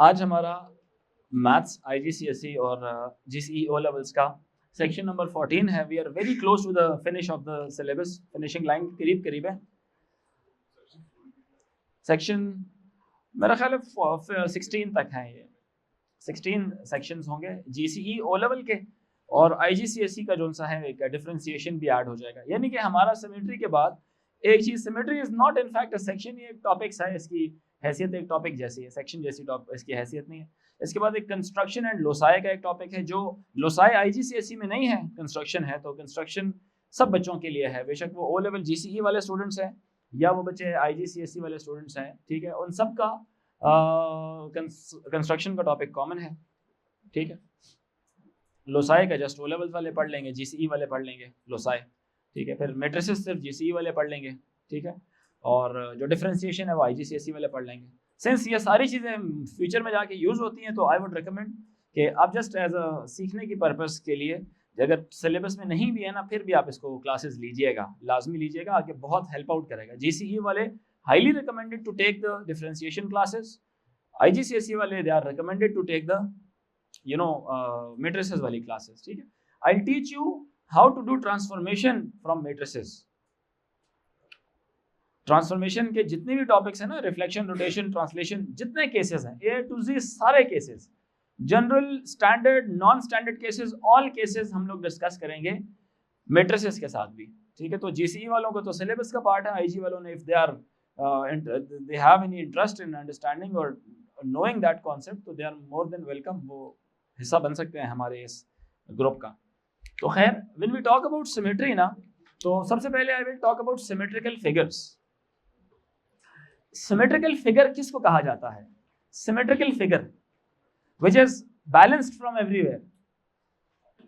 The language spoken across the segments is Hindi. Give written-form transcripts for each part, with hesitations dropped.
आज हमारा मैथ्स IGCSE और GCE O लेवल्स का सेक्शन नंबर 14 है. We are very close to the finish of the syllabus. Finishing line करीब करीब है. सेक्शन मेरा ख्याल है 16 तक है. ये 16 सेक्शंस होंगे GCE O लेवल के. और IGCSE का जो सा है एक डिफरेंशिएशन भी ऐड हो जाएगा. यानी कि हमारा सिमेट्री के बाद एक चीज, symmetry is not in fact a section. ये एक टॉपिक्स है, इसकी हैसियत एक टॉपिक जैसी है, सेक्शन जैसी इसकी हैसियत नहीं है. इसके बाद एक कंस्ट्रक्शन एंड लोसाई का एक टॉपिक है, जो लोसाई IGCSE में नहीं है, कंस्ट्रक्शन है. तो कंस्ट्रक्शन सब बच्चों के लिए है, बेशक वो O लेवल GCE वाले स्टूडेंट्स हैं या वो बच्चे IGCSE वाले स्टूडेंट्स हैं. ठीक है, उन सब का कंस्ट्रक्शन का टॉपिक कॉमन है. ठीक है, लोसाई का जस्ट O लेवल वाले पढ़ लेंगे, GCE वाले पढ़ लेंगे लोसाई. ठीक है, फिर मैट्रिसेस सिर्फ GCE वाले पढ़ लेंगे. ठीक है, और जो डिफरेंशिएशन है वो IGCSE वाले पढ़ लेंगे. सिंस ये सारी चीज़ें फ्यूचर में जाके यूज़ होती हैं, तो आई वुड रिकमेंड कि आप जस्ट एज अ सीखने की पर्पस के लिए, अगर सिलेबस में नहीं भी है ना, फिर भी आप इसको क्लासेस लीजिएगा, लाजमी लीजिएगा. आगे बहुत हेल्प आउट करेगा. GCE वाले highly recommended to take the differentiation classes. IGCSE वाले they are recommended to take the matrices वाली क्लासेस. ठीक है, I'll teach you how to do transformation from matrices. Transformation के जितने भी टॉपिक्स हैं ना, रिफ्लेक्शन, रोटेशन, ट्रांसलेशन, जितने केसेस हैं A to Z, सारे cases, general, standard, non standard cases, all cases हम लोग डिस्कस करेंगे मैट्रिसेस के साथ भी. ठीक है, तो GCE वालों को तो सिलेबस का पार्ट है. IG वालों ने if they have any interest in understanding और knowing that concept, तो they are more than welcome. वो हिस्सा बन सकते हैं हमारे इस ग्रुप का. तो खैर, when we talk about symmetry ना, तो सबसे पहले I will talk about symmetrical figures. Symmetrical figure किसको कहा जाता है? Symmetrical figure which is balanced from everywhere.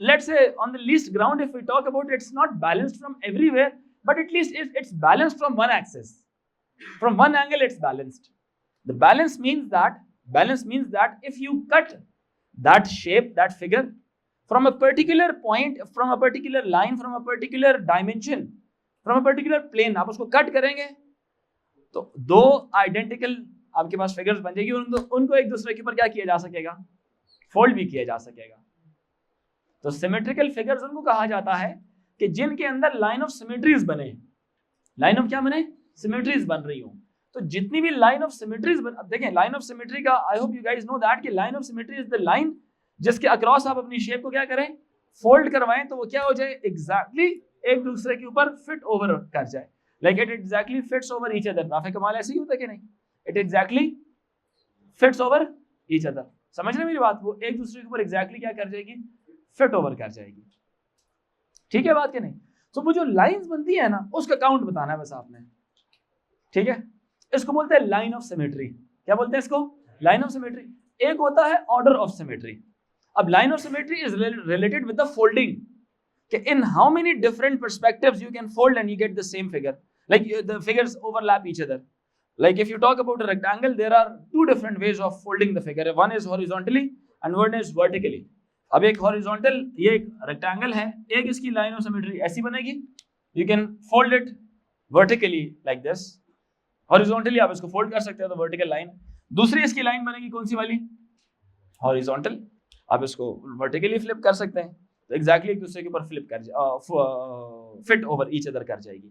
Let's say on the least ground, if we talk about it's not balanced from everywhere, but at least it's balanced from one axis. From one angle it's balanced. The balance means that if you cut that shape, that figure from a particular point, from a particular line, from a particular dimension, from a particular plane, आप उसको कट करेंगे तो दो आइडेंटिकल आपके पास फिगर्स बन जाएगी. उनको एक दूसरे के ऊपर क्या किया जा सकेगा? फोल्ड भी किया जा सकेगा. तो सिमेट्रिकल फिगर्स उनको कहा जाता है कि जिनके अंदर लाइन ऑफ सिमेट्रीज बने. लाइन ऑफ क्या बने? सिमेट्रीज बन रही हो. तो जितनी भी लाइन ऑफ सिमेट्रीज देखें, लाइन ऑफ सिमेट्री का I hope you guys know that कि line of symmetry is the line जिसके अक्रॉस आप अपनी शेप को क्या करें? फोल्ड करवाएं, तो वो क्या हो जाए? एग्जैक्टली एक दूसरे के ऊपर फिट ओवर कर जाए. Like it exactly fits over each other. Rafe कमाल ऐसे ही होता है कि नहीं? It exactly fits over each other. समझ रहे मेरी बात? वो एक दूसरे के ऊपर एग्जैक्टली क्या कर जाएगी? फिट ओवर कर जाएगी. ठीक है बात कि नहीं? तो वो जो लाइंस बनती है ना, उसका काउंट बताना है बस आपने. ठीक है, इसको बोलते हैं लाइन ऑफ सिमेट्री. क्या बोलते हैं इसको? Line of symmetry. एक होता है ऑर्डर ऑफ सिमेट्री. अब line of symmetry is related with the folding, कि in how many different perspectives you can fold and you get the same figure. Like the figures overlap each other. Like if you talk about a rectangle, there are two different ways of folding the figure. One is horizontally and one is vertically. अब एक horizontal, ये एक rectangle है, एक इसकी line of symmetry ऐसी बनेगी. You can fold it vertically like this. Horizontally आप इसको fold कर सकते हो, तो vertical line. दूसरी इसकी line बनेगी कौन सी वाली? Horizontal. आप इसको vertically flip कर सकते हैं, तो exactly एक दूसरे के ऊपर flip कर fit over each other कर जाएगी.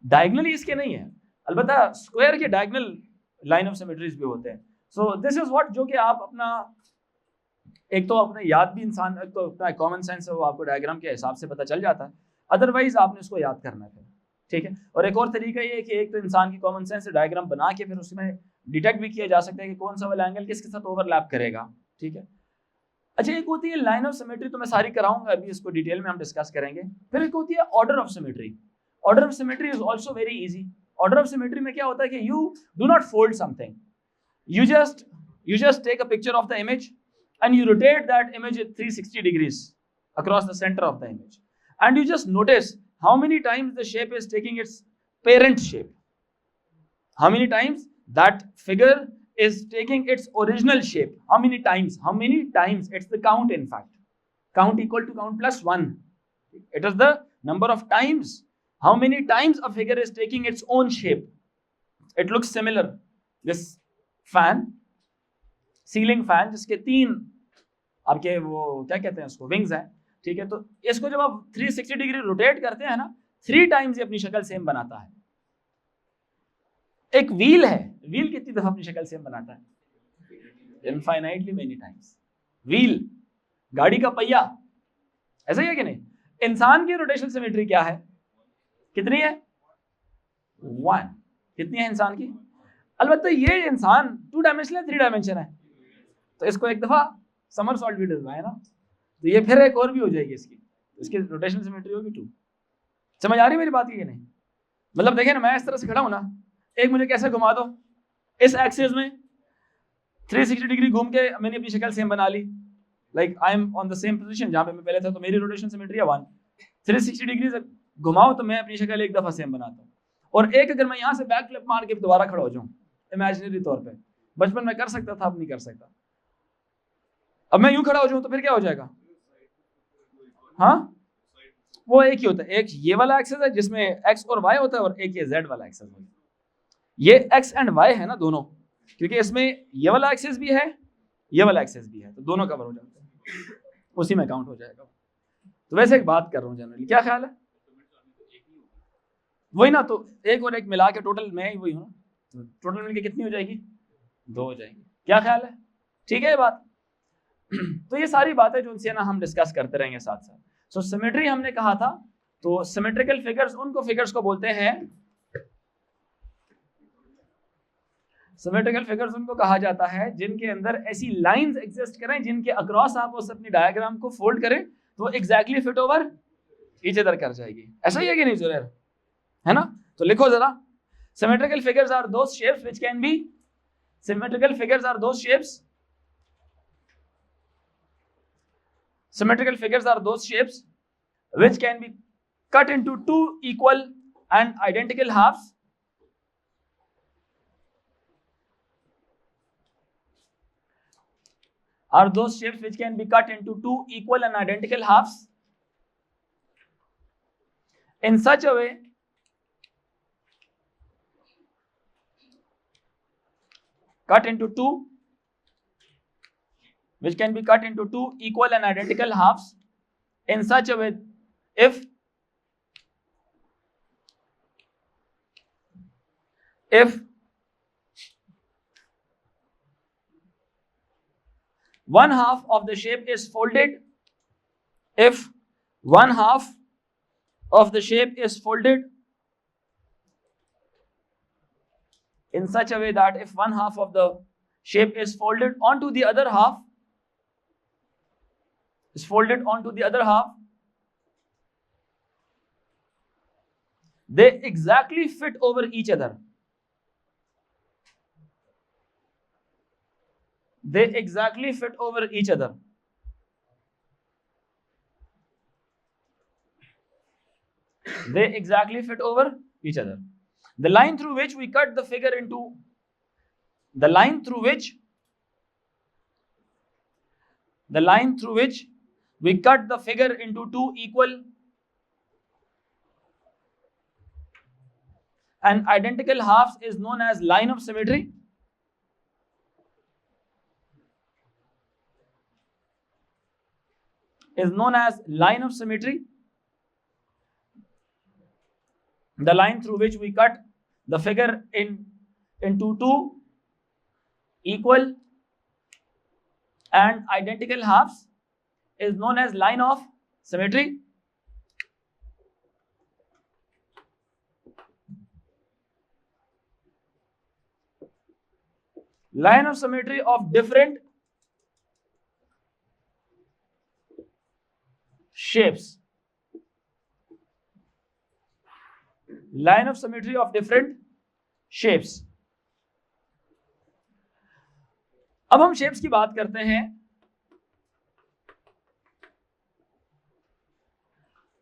Diagonally इसके नहीं है, अलबत्ता स्क्वायर के डायगोनल लाइन ऑफ सिमेट्रीज भी होते हैं. सो दिस इज व्हाट, जो कि आप अपना एक तो अपने याद भी इंसान, एक तो अपना कॉमन सेंस है, वो आपको डायग्राम के हिसाब से पता चल जाता है. अदरवाइज आपने इसको याद करना है. ठीक है, और एक और तरीका ये है कि एक तो इंसान की कॉमन सेंस से डायग्राम बना के फिर उसमें डिटेक्ट भी किया जा सकता है कि कौन सा वाला एंगल किसके साथ ओवरलैप करेगा. ठीक है, अच्छा, एक होती है लाइन ऑफ सिमेट्री, तो मैं सारी कराऊंगा अभी, इसको डिटेल में हम डिस्कस करेंगे. फिर एक होती है order of symmetry. Order of symmetry is also very easy. Order of symmetry में क्या होता है कि you do not fold something, you just take a picture of the image and you rotate that image at 360 degrees across the center of the image, and you just notice how many times the shape is taking its parent shape, how many times that figure is taking its original shape, how many times, it's the count. In fact, count equal to count plus 1. It is the number of times, how many times a figure is taking its own shape. It looks similar. This fan ceiling fan जिसके 3 आपके वो क्या कहते हैं उसको, विंग्स हैं, ठीक है। तो इसको जब आप 360 डिग्री रोटेट करते हैं ना, 3 टाइम्स ये अपनी शक्ल सेम बनाता है। एक व्हील है, व्हील कितनी दफा अपनी शक्ल सेम बनाता है? Infinitely many times. व्हील, गाड़ी का पहिया, ऐसा ही है कि नहीं? इंसान की रोटेशनल सिमेट्री क्या है, कितनी है? 1। कितनी है इंसान की? अलबत्ता ये इंसान 2 डायमेंशनल है, 3 डायमेंशन है, तो इसको एक दफा समरसॉल्ट भी डलवाए ना, तो ये फिर एक और भी हो जाएगी इसकी रोटेशनल सिमेट्री होगी 2। समझ आ रही मेरी बात? ये नहीं मतलब देखिए ना, मैं इस तरह से खड़ा हूं ना, एक मुझे कैसे घुमा दो, इस एक्सिस में 360 डिग्री घूम के मैंने अपनी शक्ल सेम बना ली, like I am on the same position जहां पे मैं पहले था, तो मेरी रोटेशन सिमेट्री है 1। 360 डिग्री से घुमाओ तो मैं अपनी शक्ल एक दफा सेम बनाता हूँ। और एक अगर मैं यहाँ से बैक फ्लिप मार के दोबारा खड़ा हो जाऊं इमेजिनरी तौर पे, बचपन में कर सकता था, अब नहीं कर सकता। अब मैं यूं खड़ा हो जाऊं तो फिर क्या हो जाएगा? हाँ, वो एक ही होता है, एक ये वाला एक्सेस है जिसमें एक्स और वाई होता है, और एक ये जेड वाला एक्सेस होता है। ये एक्स एंड वाई है ना दोनों, क्योंकि इसमें ये वाला एक्सेस भी है, ये वाला एक्सेस भी है, तो दोनों कवर हो जाते हैं, उसी में काउंट हो जाएगा। तो वैसे एक बात कर रहा हूँ जनरली, क्या ख्याल है? वही ना, तो एक और एक मिला के टोटल मैं ही वही हूँ ना, तो टोटल मिलके कितनी हो जाएगी? 2 हो जाएगी। क्या ख्याल है? ठीक है ये बात? तो ये सारी बातें जो उनसे ना हम डिस्कस करते रहेंगे साथ साथ। सो सिमेट्री हमने कहा था, तो सिमेट्रिकल फिगर्स उनको फिगर्स को बोलते हैं, सिमेट्रिकल फिगर्स उनको कहा जाता है जिनके अंदर ऐसी लाइंस एग्जिस्ट करें जिनके अक्रॉस आप उस अपनी डायग्राम को फोल्ड करें तो exactly fit over each other कर जाएगी। ऐसा ही है कि नहीं जुरैर? है ना? तो लिखो जरा, symmetrical figures are those shapes which can be, symmetrical figures are those shapes, symmetrical figures are those shapes which can be cut into 2 equal and identical halves, are those shapes which can be cut into 2 equal and identical halves in such a way cut into 2 which can be cut into 2 equal and identical halves in such a way if one half of the shape is folded, if one half of the shape is folded in such a way that if one half of the shape is folded onto the other half, is folded onto the other half, they exactly fit over each other. They exactly fit over each other. They exactly fit over each other. The line through which we cut the figure into, the line through which we cut the figure into 2 equal and identical halves is known as line of symmetry. Is known as line of symmetry. The line through which we cut the figure into 2 equal and identical halves is known as line of symmetry. Line of symmetry of different shapes. Line of symmetry of different shapes. अब हम शेप्स की बात करते हैं।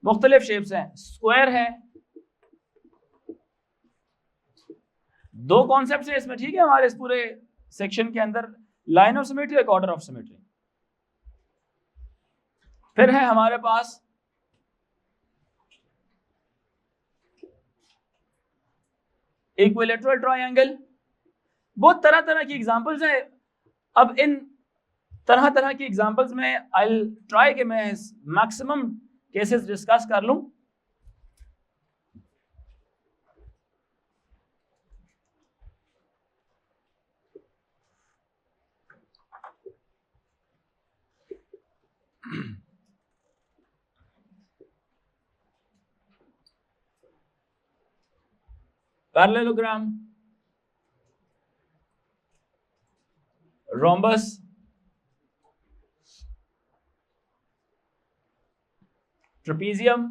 मुख्तलिफ शेप्स हैं, स्क्वायर है, 2 कॉन्सेप्ट है इसमें, ठीक है, हमारे इस पूरे सेक्शन के अंदर, लाइन ऑफ सिमेट्री और ऑर्डर ऑफ सिमेट्री। फिर है हमारे पास इक्विलेटरल ट्रायंगल। बहुत तरह तरह की एग्जांपल्स हैं, अब इन तरह तरह की एग्जांपल्स में आई विल ट्राई कि मैं मैक्सिमम केसेस डिस्कस कर लूं। Parallelogram, rhombus, trapezium,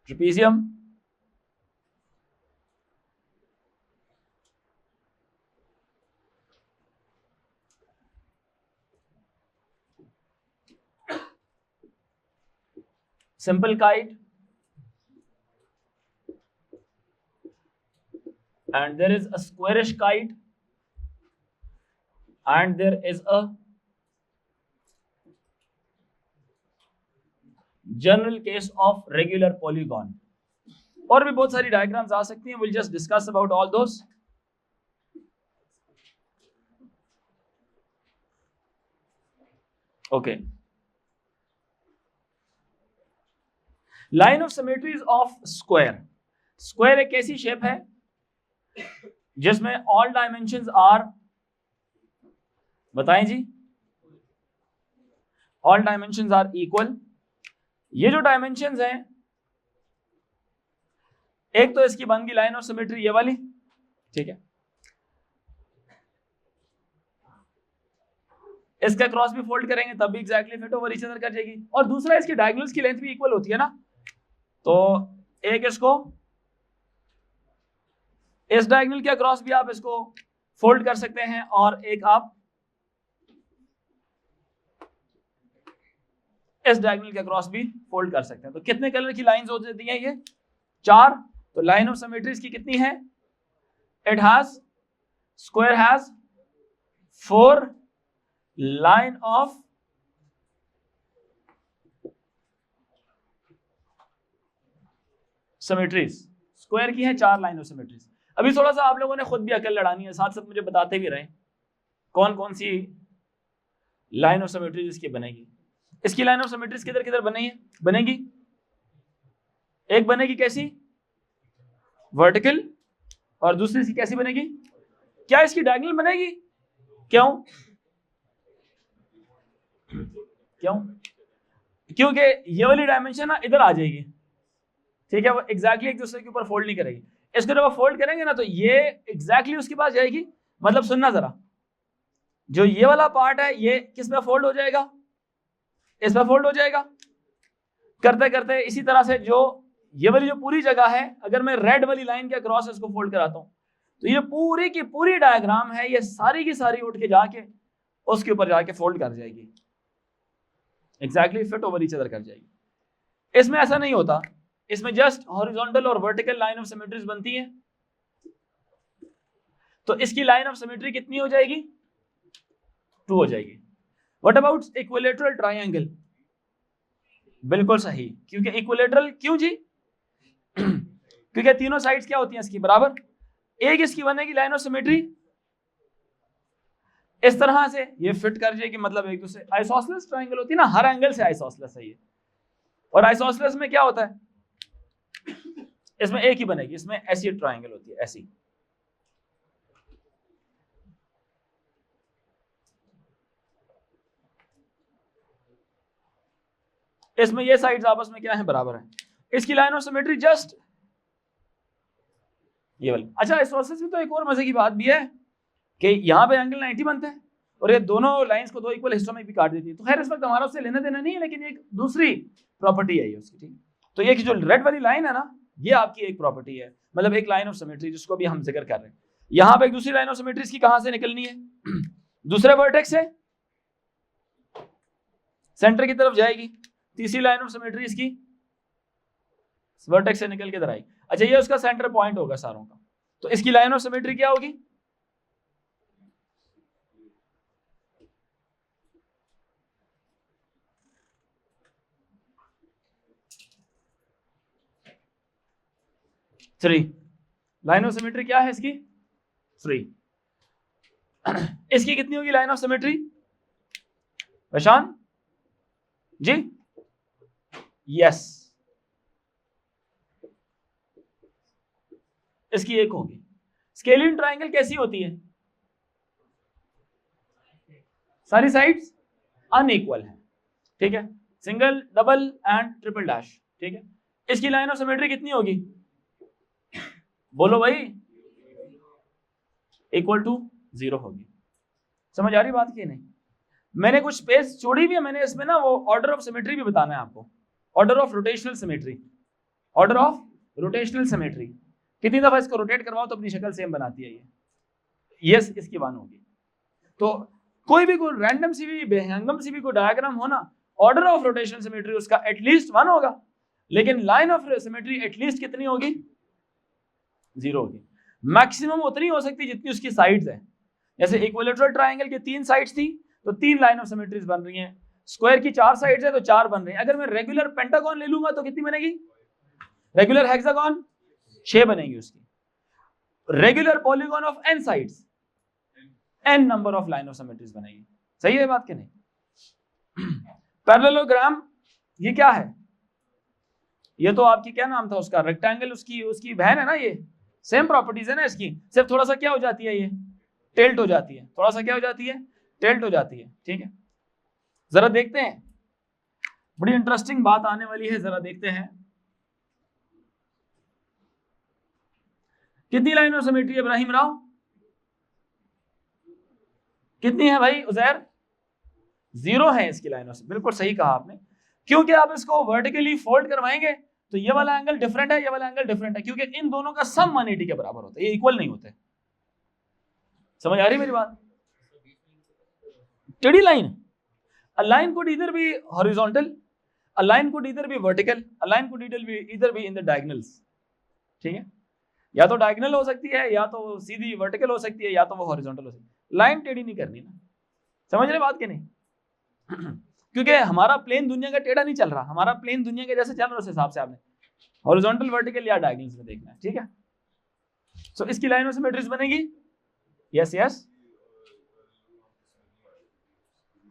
trapezium, simple kite, and there is a squarish kite, and there is a general case of regular polygon. और भी बहुत सारी डायग्राम्स आ सकती हैं, we'll just discuss about all those. Okay. Line of symmetries of square. Square एक ऐसी शेप है जिसमें all dimensions are, बताएं जी, all dimensions are equal. ये जो डायमेंशंस हैं, एक तो इसकी बन गई लाइन ऑफ सिमेट्री ये वाली, ठीक है, इसका क्रॉस भी फोल्ड करेंगे तब भी exactly fit over each other कर जाएगी। और दूसरा इसकी डायगोनल्स की लेंथ भी इक्वल होती है ना, तो एक इसको इस डायगोनल के अक्रॉस भी आप इसको फोल्ड कर सकते हैं और एक आप इस डायगोनल के अक्रॉस भी फोल्ड कर सकते हैं। तो कितने कलर की लाइंस हो जाती हैं ये? 4। तो लाइन ऑफ सिमेट्रीज की कितनी है? It has, square has 4 line of symmetries. Square की है 4 लाइन ऑफ सिमेट्रीज। अभी थोड़ा सा आप लोगों ने खुद भी अकल लड़ानी है, साथ साथ मुझे बताते भी रहे कौन कौन सी लाइन ऑफ सिमेट्रीज इसकी बनेगी। इसकी लाइन ऑफ सिमेट्रीज किधर किधर बनेगी? एक बनेगी कैसी? वर्टिकल। और दूसरी इसकी कैसी बनेगी? क्या इसकी डायगोनल बनेगी? क्यों? क्योंकि ये वाली डायमेंशन ना इधर आ जाएगी, ठीक है, वो एग्जैक्टली एक दूसरे के ऊपर फोल्ड नहीं करेगी। इसको जब आप फोल्ड करेंगे ना तो ये एग्जैक्टली उसके पास जाएगी। मतलब सुनना जरा, जो ये वाला पार्ट है ये किस में फोल्ड हो जाएगा? इस में फोल्ड हो जाएगा। करते करते इसी तरह से जो ये वाली जो पूरी जगह है, अगर मैं रेड वाली लाइन के अक्रॉस इसको फोल्ड कराता हूं तो ये पूरी की पूरी डायग्राम है, ये सारी की सारी उठ के जाके उसके ऊपर जाके फोल्ड कर जाएगी, exactly fit over each other कर जाएगी। इसमें ऐसा नहीं होता, इसमें जस्ट हॉरिजॉन्टल और वर्टिकल लाइन ऑफ सिमेट्रीज बनती है। तो इसकी लाइन ऑफ सिमेट्री कितनी हो जाएगी? 2 हो जाएगी। What about equilateral triangle? बिल्कुल सही, क्योंकि इक्विलेटरल क्यों जी? क्योंकि तीनों साइड्स क्या होती हैं इसकी? बराबर। एक इसकी बनेगी लाइन ऑफ सिमेट्री इस तरह से, ये फिट कर जाएगी, मतलब एक दूसरे। आइसोसेलेस ट्रायंगल होती है ना, हर एंगल से आइसोसेलेस है ये। और आइसोसेलेस में क्या होता है? इसमें एक ही बनेगी, इसमें ऐसी ट्रायंगल होती है, ऐसी। इसमें ये साइड्स आपस में क्या है? बराबर है। इसकी लाइन ऑफ सिमेट्री जस्ट ये वाली। अच्छा, आइसोसेलेस में तो एक और मजे की बात भी है कि यहाँ पे एंगल 90 बनता है और ये दोनों लाइंस को 2 इक्वल हिस्सों में भी काट देती है। तो खैर इस वक्त हमारा उससे लेना देना नहीं है, लेकिन एक दूसरी प्रॉपर्टी है ये उसकी, ठीक। तो ये जो रेड वाली लाइन है ना, ये आपकी एक प्रॉपर्टी है, मतलब एक लाइन ऑफ सिमेट्री जिसको भी हम जिक्र कर रहे हैं। यहाँ पे एक दूसरी लाइन ऑफ सिमेट्री इसकी कहां से निकलनी है? दूसरे वर्टेक्स से सेंटर की तरफ जाएगी। तीसरी लाइन ऑफ सिमेट्री इसकी वर्टेक्स से निकल के इधर आएगी। अच्छा, ये उसका सेंटर पॉइंट होगा सारों का। तो इसकी लाइन ऑफ सिमेट्री क्या होगी? 3। लाइन ऑफ सिमेट्री क्या है इसकी? 3। इसकी कितनी होगी line of symmetry? Prashant ji? Yes, इसकी 1 होगी। स्केलिन ट्राइंगल कैसी होती है? सारी साइड्स अनइक्वल है, ठीक है, single, double and triple dash, ठीक है। इसकी लाइन ऑफ सिमेट्री कितनी होगी? बोलो भाई, इक्वल टू 0 होगी। समझ आ रही बात की नहीं? मैंने कुछ स्पेस छोड़ी भी है, मैंने इसमें ना वो ऑर्डर ऑफ सिमेट्री भी बताना है आपको, order of rotational symmetry, order of rotational symmetry. कितनी दफा इसको रोटेट करवाओ तो अपनी शक्ल सेम बनाती है ये। यस, इसकी 1 होगी। तो कोई भी कोई रैंडम सी भी बेहंगम सी भी कोई डायग्राम हो ना, ऑर्डर ऑफ रोटेशनल सिमेट्री उसका एटलीस्ट 1 होगा, लेकिन लाइन ऑफ सिमेट्री एटलीस्ट कितनी होगी? 0 होगी। मैक्सिमम उतनी हो सकती जितनी उसकी साइड्स है। जैसे इक्विलैटरल ट्रायंगल की 3 साइड्स थी तो 3 लाइन ऑफ सिमेट्रीज बन रही हैं। स्क्वायर की 4 साइड्स है तो 4 बन रही हैं। अगर मैं रेगुलर पेंटागन ले लूंगा तो कितनी बनेगी? रेगुलर हेक्सागन 6 बनेगी उसकी। Regular polygon of n sides n number of line of symmetries बनेगी। सही है बात कि नहीं? पैरेललोग्राम ये क्या है? ये तो आपकी क्या नाम था उसका, रेक्टेंगल, उसकी बहन है ना, ये सेम प्रॉपर्टीज है ना इसकी, सिर्फ थोड़ा सा क्या हो जाती है, ये टिल्ट हो जाती है, थोड़ा सा क्या हो जाती है, टिल्ट हो जाती है, ठीक है। जरा देखते हैं, बड़ी इंटरेस्टिंग बात आने वाली है, जरा देखते हैं कितनी लाइन ऑफ सिमेट्री है इब्राहिम राव? कितनी है भाई उजैर? 0 है इसकी लाइन ऑफ, बिल्कुल सही कहा आपने, क्योंकि आप इसको वर्टिकली फोल्ड करवाएंगे तो ये वाला एंगल डिफरेंट है, ये वाला एंगल डिफरेंट है, क्योंकि इन दोनों का सम 180 के बराबर होता है, ये इक्वल नहीं होते। समझ आ रही मेरी बात? टेढ़ी line, a line could either be horizontal, a line could either be vertical, a line could either be in the diagonals, ठीक है, या तो डायगोनल हो सकती है, या तो सीधी वर्टिकल हो सकती है, या तो वो हॉरिजॉन्टल हो सकती है। लाइन टेढ़ी नहीं करनी ना, समझ रहे बात कि नहीं? क्योंकि हमारा प्लेन दुनिया का टेढ़ा नहीं चल रहा, हमारा प्लेन दुनिया के जैसे चल रहा है, उस हिसाब से आपने हॉरिजॉन्टल, वर्टिकल या डायगोनल्स में देखना है, ठीक है। सो इसकी लाइन ऑफ सिमेट्रीज बनेगी, यस यस,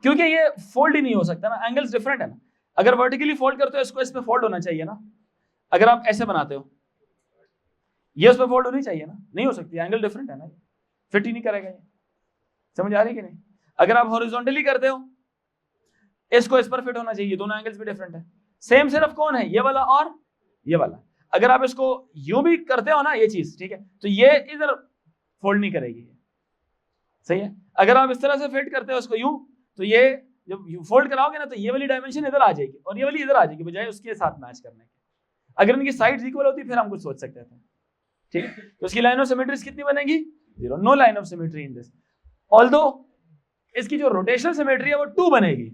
क्योंकि ये फोल्ड ही नहीं हो सकता ना, एंगल्स डिफरेंट है ना। अगर वर्टिकली फोल्ड करते हो इसको, इस पे फोल्ड होना चाहिए ना, अगर आप ऐसे बनाते हो ये उस पे फोल्ड होनी चाहिए ना, नहीं हो सकती, एंगल डिफरेंट है ना, फिट ही नहीं करेगा ये। समझ आ रही है कि नहीं? अगर आप हॉरिजॉन्टली करते हो इसको इस पर फिट होना चाहिए, दोनों एंगल्स भी डिफरेंट है। सेम सिर्फ कौन है, ये वाला और ये वाला। अगर आप इसको यूं भी करते हो ना, ये चीज, ठीक है, तो ये इधर फोल्ड नहीं करेगी, सही है। अगर आप इस तरह से फिट करते हो इसको यूं, तो ये जब फोल्ड कराओगे ना तो ये वाली डायमेंशन इधर आ जाएगी और ये वाली इधर आ जाएगी, बजाय उसके साथ मैच करने के। अगर इनकी साइड्स इक्वल होती फिर हम कुछ सोच सकते थे, ठीक है। तो इसकी लाइन ऑफ सिमेट्री कितनी बनेगी? 0, no line of symmetry in this. Although इसकी जो रोटेशनल सिमेट्री है वो 2 बनेगी।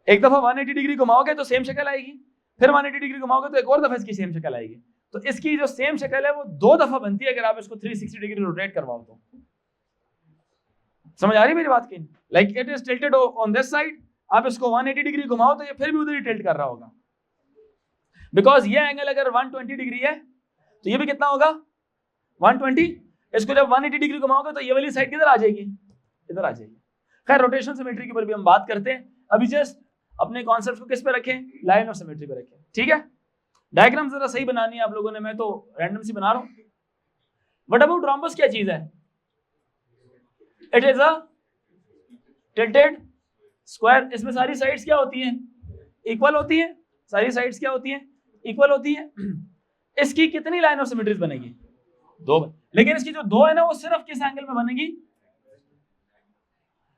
एक दफा 180 डिग्री घुमाओगे तो सेम शक्ल आएगी, फिर 180 डिग्री घुमाओगे तो एक और दफा इसकी सेम शक्ल आएगी। तो इसकी जो सेम शक्ल है वो 2 दफा बनती है अगर आप इसको 360 डिग्री रोटेट करवाओ तो। समझ आ रही मेरी बात की? Like it is tilted on this side, आप इसको 180 डिग्री घुमाओ तो ये फिर भी उधर ही टिल्ट कर रहा होगा, बिकॉज ये एंगल अगर 120 डिग्री है तो ये भी कितना होगा? 120। इसको जब 180 डिग्री घुमाओगे तो ये वाली साइड किधर आ जाएगी? इधर आ जाएगी। खैर, रोटेशनल सिमेट्री के ऊपर भी हम बात करते हैं, अभी जस्ट अपने कॉन्सेप्ट को किस पे रखें? लाइन ऑफ सिमेट्री पे रखें, ठीक है। डायग्राम जरा सही बनानी है आप लोगों ने, मैं तो रैंडम सी बना रहा हूं। व्हाट अबाउट रोम्बस क्या चीज है? It is a tilted square. इसमें सारी साइड्स क्या होती हैं? इक्वल होती हैं। सारी साइड्स क्या होती हैं? इक्वल होती हैं। इसकी कितनी लाइन ऑफ सिमेट्रीज बनेगी? 2। लेकिन इसकी जो 2 है ना वो सिर्फ किस एंगल में बनेगी?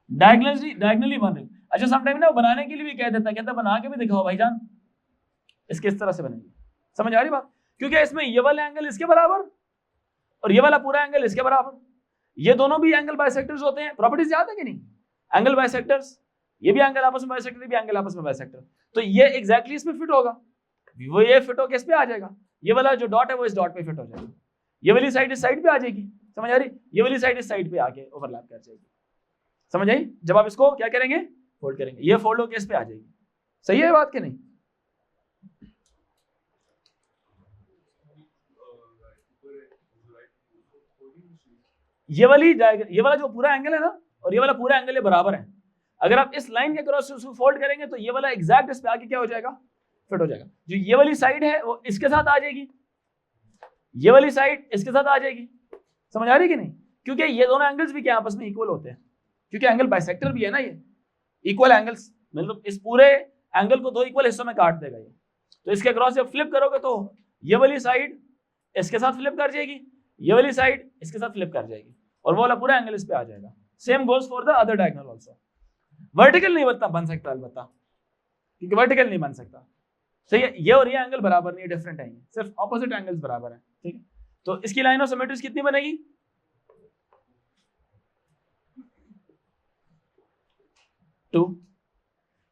डायगोनली बन रही। अच्छा, समटाइम ना बनाने के लिए भी कह देता, कहता बना के भी दिखाओ भाईजान, इसके इस तरह से बनेगी। समझ आ रही बात? क्योंकि इसमें ये वाला एंगल इसके बराबर और ये वाला पूरा एंगल इसके बराबर, ये दोनों भी एंगल बाइसेक्टर्स होते हैं। प्रॉपर्टीज याद है कि नहीं? एंगल बाइसेक्टर्स, ये भी एंगल आपस में बाइसेक्टर, ये भी एंगल आपस में बाइसेक्टर, तो ये एग्जैक्टली इसमें फिट होगा। वो ये फिट होकर इस पे आ जाएगा, ये वाला जो डॉट है वो इस डॉट पे फिट हो जाएगा, ये वाली साइड इस साइड पे आ जाएगी। समझ आ रही? ये वाली साइड इस साइड पे आके ओवरलैप कर जाएगी। समझ आई? जब आप इसको क्या करेंगे? फोल्ड करेंगे, ये फोल्ड होकर इस पे आ जाएगी। सही है बात कि नहीं? ये वाला जो पूरा एंगल है ना और ये वाला पूरा एंगल ये बराबर है। अगर आप इस लाइन के क्रॉस उसको फोल्ड करेंगे तो ये वाला एग्जैक्ट इस पे आके क्या हो जाएगा, फिट हो जाएगा। जो ये वाली साइड है वो इसके साथ आ जाएगी, ये वाली साइड इसके साथ आ जाएगी। समझ आ रही कि नहीं? क्योंकि ये दोनों एंगल्स भी क्या आपस में इक्वल होते हैं, क्योंकि एंगल बाइसेक्टर भी है ना, ये इक्वल एंगल्स, मतलब इस पूरे एंगल को दो इक्वल हिस्सों में काट देगा ये। तो इसके क्रॉस जब फ्लिप करोगे तो ये वाली साइड इसके साथ फ्लिप कर जाएगी, ये वाली साइड इसके साथ फ्लिप कर जाएगी और वो वाला पूरा एंगल इस पे आ जाएगा। Same goes for the other diagonal also. Vertical नहीं बन सकता अलबत्ता, क्योंकि वर्टिकल नहीं बन सकता। सही है, ये और ये एंगल बराबर नहीं है, डिफरेंट है, सिर्फ ऑपोजिट एंगल्स बराबर है। ठीक है, तो इसकी लाइन ऑफ सिमेट्रीज कितनी बनेगी? 2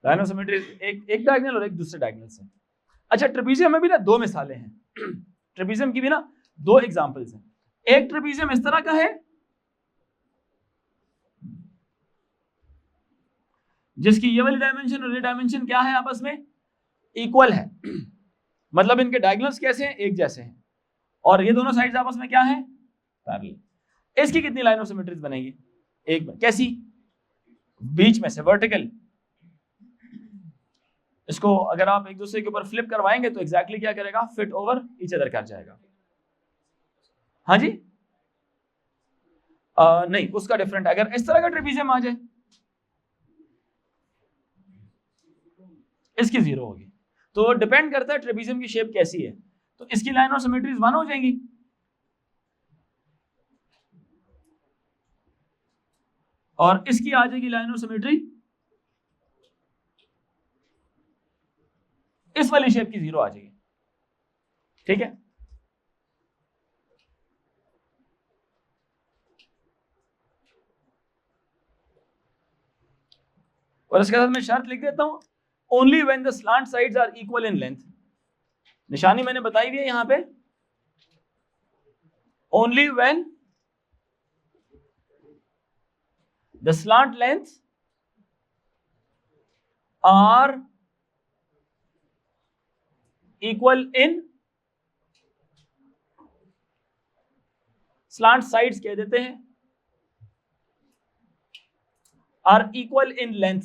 लाइन ऑफ सिमेट्रीज, एक डायगोनल और एक दूसरे डायगोनल से। अच्छा, ट्रेपीजियम में भी ना 2 मिसालें हैं। ट्रेपीजियम की भी ना 2 एग्जांपल्स हैं। एक ट्रेपीजियम इस तरह का है जिसकी ये वाली डायमेंशन और ये डायमेंशन क्या है, आपस में इक्वल है। मतलब इनके डायगोनल्स कैसे हैं, एक जैसे हैं, और ये दोनों साइड्स आपस में क्या है, पैरेलल। इसकी कितनी लाइन ऑफ सिमेट्रीज बनेगी? एक। कैसी? बीच में से, वर्टिकल। इसको अगर आप एक दूसरे के ऊपर फ्लिप करवाएंगे तो एग्जैक्टली क्या करेगा, फिट ओवर ईच अदर कर जाएगा। हाँ जी, नहीं, उसका डिफरेंट। अगर इस तरह का ट्रेपीजियम आ जाए, इसकी 0 होगी। तो डिपेंड करता है ट्रेपीजियम की शेप कैसी है, तो इसकी लाइन ऑफ सिमेट्रीज 1 हो जाएंगी, और इसकी आ जाएगी लाइन ऑफ सिमेट्री इस वाली शेप की 0 आ जाएगी। ठीक है, और इसके साथ मैं शर्त लिख देता हूं, only when the slant sides are equal in length. निशानी मैंने बताई हुई है यहां पे, only when the slant length are equal in, slant sides कह देते हैं, are equal in length.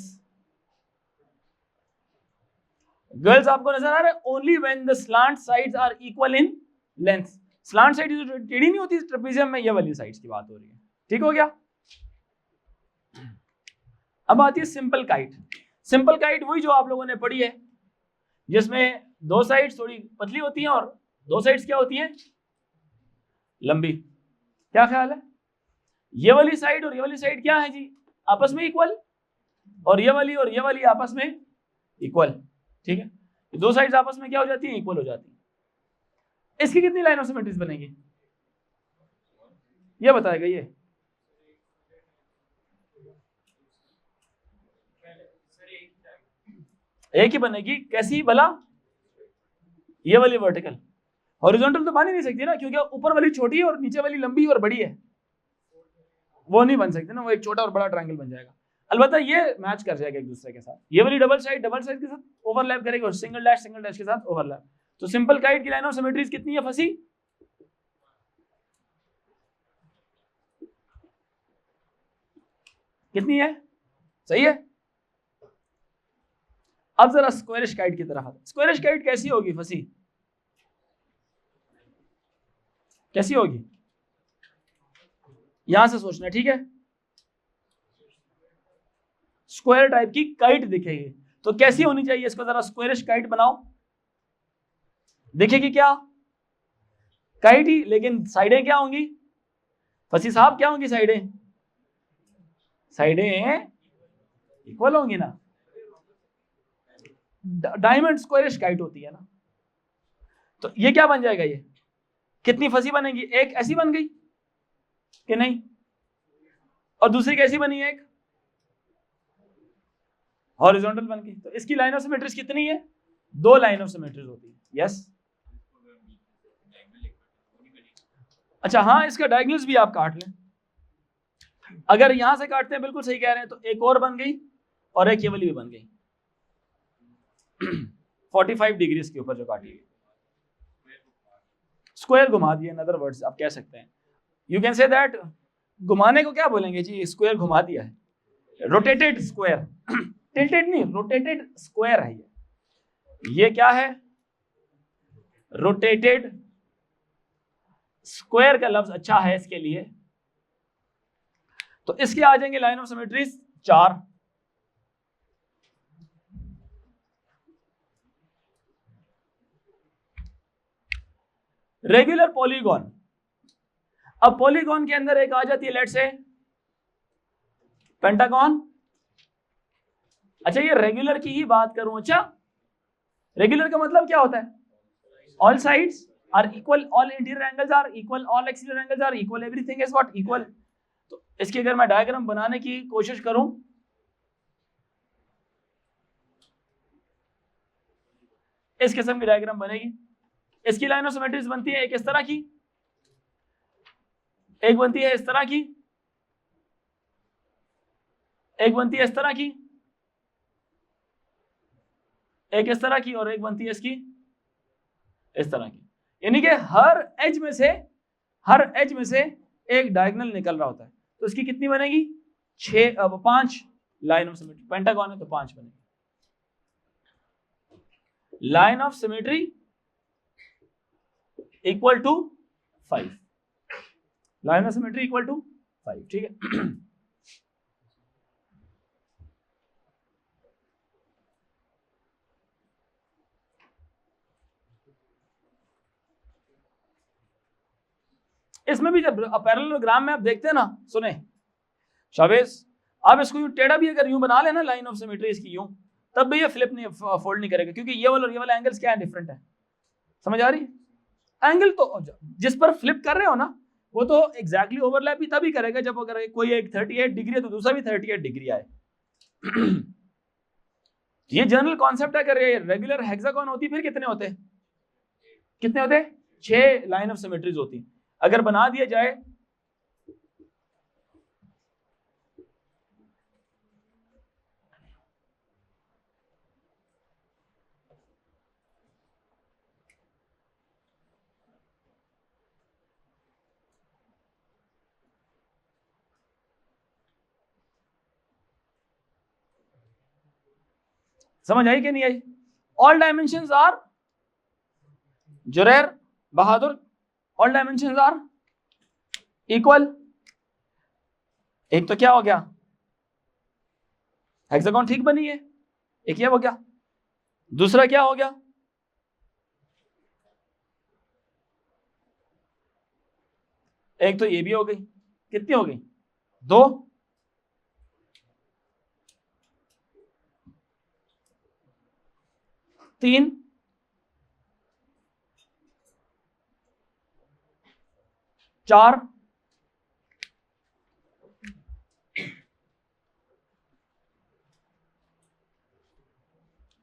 Girls आपको नजर आ रहा है, only when the slant sides are equal in length. Slant side जो टेढ़ी नहीं होती ट्रेपीजियम में, ये वाली साइड्स की बात हो रही है। ठीक हो गया। अब आती है सिंपल काइट। सिंपल काइट वही जो आप लोगों ने पढ़ी है, जिसमें 2 साइड्स थोड़ी पतली होती हैं और 2 साइड्स क्या होती हैं, लंबी। क्या ख्याल है? ये वाली साइड और ये वाली साइड क्या है जी, आपस में इक्वल, और ये वाली आपस में इक्वल। ठीक है, 2 साइड्स आपस में क्या हो जाती है, इक्वल हो जाती है। इसकी कितनी लाइन ऑफ सिमेट्रीज बनेगी, ये बताएगा। ये एक ही बनेगी। कैसी भला? ये वाली वर्टिकल। हॉरिजॉन्टल तो बन ही नहीं सकती ना, क्योंकि ऊपर वाली छोटी है और नीचे वाली लंबी और बड़ी है, वो नहीं बन सकती ना, वो एक छोटा और बड़ा ट्रायंगल बन जाएगा। अलबत्ता ये मैच कर जाएगा एक दूसरे के साथ। ये वाली डबल साइड के साथ ओवरलैप करेगी और सिंगल डैश के साथ ओवरलैप। तो सिंपल काइट की लाइन ऑफ सिमेट्रीज कितनी है फंसी? कितनी है? सही है। अब जरा स्क्वायरिश काइट की तरफ। स्क्वायरिश काइट कैसी होगी फंसी? कैसी होगी, यहां से सोचना, ठीक है। स्क्वायर टाइप की काइट दिखेगी, तो कैसी होनी चाहिए? इसको जरा स्क्वायरिश काइट बनाओ। दिखेगी क्या? काइट ही, लेकिन साइडें क्या होंगी फंसी साहब? क्या होंगी साइडें? साइडें इक्वल होंगी ना, डायमंड स्क्वायरिश काइट होती है ना। तो ये क्या बन जाएगा? ये कितनी फंसी बनेगी? एक ऐसी बन गई कि नहीं, और दूसरी कैसी बनी है? एक हॉरिजॉन्टल बन गई। तो इसकी लाइन ऑफ सिमेट्रीज कितनी है? 2 लाइन ऑफ सिमेट्रीज होती है। यस, अच्छा हाँ, इसका डायगोनल्स भी आप काट लें। अगर यहां से काटते हैं, बिल्कुल सही कह रहे हैं, तो एक और बन गई और एक ये वाली भी बन गई 45 डिग्रीज के ऊपर जो काटी गई, स्क्वायर घुमा दिया। इन अदर वर्ड्स आप कह सकते हैं, यू कैन से दैट घुमाने को क्या बोलेंगे जी? स्क्वायर घुमा दिया है, रोटेटेड स्क्वायर, टिल्टेड नहीं, रोटेटेड स्क्वायर है ये क्या है? रोटेटेड स्क्वायर का लफ्ज अच्छा है इसके लिए। तो इसके आ जाएंगे line of symmetries 4। Regular polygon, अब पॉलीगॉन के अंदर एक आ जाती है लेट्स से पेंटागन। अच्छा ये रेगुलर की ही बात करूं, अच्छा रेगुलर का मतलब क्या होता है? All sides are equal, all interior angles are equal, all exterior angles are equal, everything is what? Equal. तो इसकी अगर मैं डायग्राम बनाने की कोशिश करूं, इस किस्म की डायग्राम बनेगी। इसकी लाइन ऑफ सिमेट्रीज बनती है एक इस तरह की, एक बनती है इस तरह की, एक बनती है इस तरह की, एक इस तरह की, और एक बनती है इसकी इस तरह की। यानी कि हर एज में से एक डायगोनल निकल रहा होता है। तो इसकी कितनी बनेगी? 5 लाइन ऑफ सिमेट्री। पेंटागन है तो 5 बनेगी। Line of symmetry equal to 5, line of symmetry equal to 5, ठीक है। इसमें भी जब पैरेललोग्राम में आप देखते हैं ना, सुने शाबाश, आप इसको यूं टेढ़ा भी अगर यूं बना लेना लाइन ऑफ सिमेट्री इसकी यूं, तब भी ये फ्लिप नहीं, फोल्ड नहीं करेगा, क्योंकि ये वाला और ये वाला एंगल्स क्या है? डिफरेंट है। समझ आ रही है? एंगल तो जिस पर फ्लिप कर रहे हो ना, वो तो एग्जैक्टली ओवरलैप ही तभी करेगा जब अगर कोई एक 38 डिग्री है तो दूसरा भी 38 डिग्री आए। ये जनरल कॉन्सेप्ट है। अगर ये रेगुलर हेक्सागोन होती फिर कितने होते? कितने होते? 6 लाइन ऑफ सिमेट्रीज होती। अगर बना दिया जाए समझ आई कि नहीं आई? All dimensions are Zurair Bahadur, all dimensions are equal. एक तो क्या हो गया? हेक्सागोन ठीक बनी है, एक ये हो गया। दूसरा क्या हो गया? एक तो ये भी हो गई। कितनी हो गई? 2। 3, 4,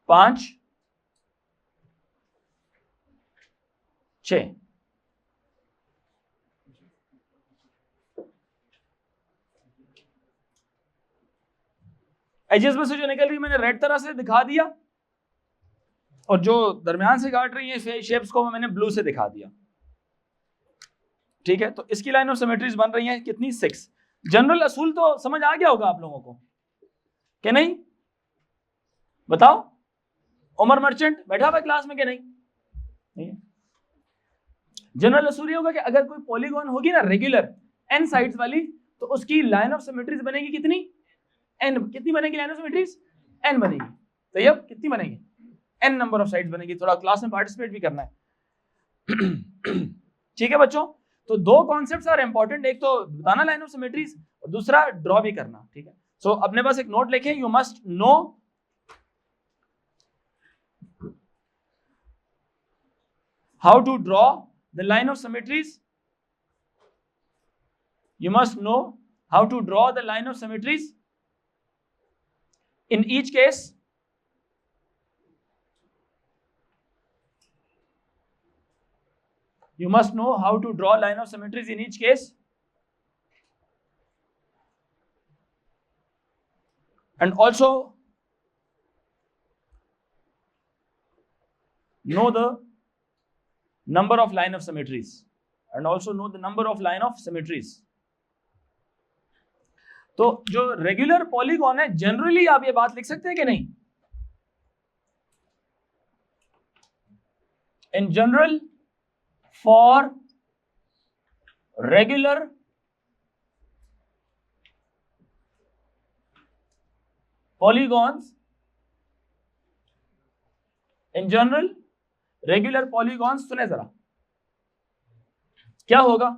5, 6। एजेस में से जो निकल रही मैंने रेड तरह से दिखा दिया, और जो दरमियान से काट रही है शेप्स को मैंने ब्लू से दिखा दिया, ठीक है। तो इसकी लाइन ऑफ सिमेट्रीज बन रही हैं कितनी? 6। जनरल असूल तो समझ आ गया होगा आप लोगों को कि नहीं? बताओ, उमर मर्चेंट बैठा हुआ क्लास में कि नहीं? जनरल असूल ये होगा कि अगर कोई पॉलीगॉन होगी ना रेगुलर n साइड्स वाली, तो उसकी लाइन ऑफ सिमेट्रीज बनेगी कितनी? n। कितनी बनेगी लाइन ऑफ सिमेट्रीज? n बनेगी। तो ये कितनी बनेगी? n नंबर ऑफ साइड्स बनेगी। थोड़ा क्लास में पार्टिसिपेट भी करना है। ठीक है बच्चों, तो 2 कॉन्सेप्ट्स आर इंपॉर्टेंट, एक तो बताना लाइन ऑफ सिमेट्रीज, और दूसरा ड्रॉ भी करना, ठीक है। सो अपने पास एक नोट लिखें, you must know how to draw the line of symmetries. You must know how to draw the line of symmetries in each case. You must know how to draw line of symmetries in each case, and also know the number of line of symmetries, and also know the number of line of symmetries. तो जो रेगुलर पॉलीगॉन है, जनरली आप ये बात लिख सकते हैं कि नहीं, in general for regular polygons, in general regular polygons, सुने जरा क्या होगा,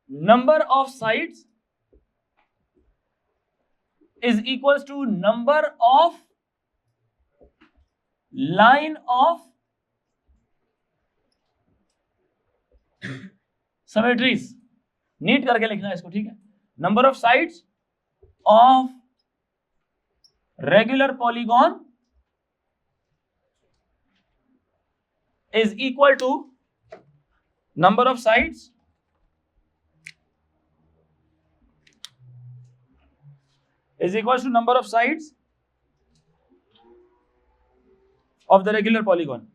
number of sides is equals to number of line of symmetries, neat करके लिखना है इसको, ठीक है, number of sides of regular polygon is equal to number of sides is equals to number of sides of the regular polygon.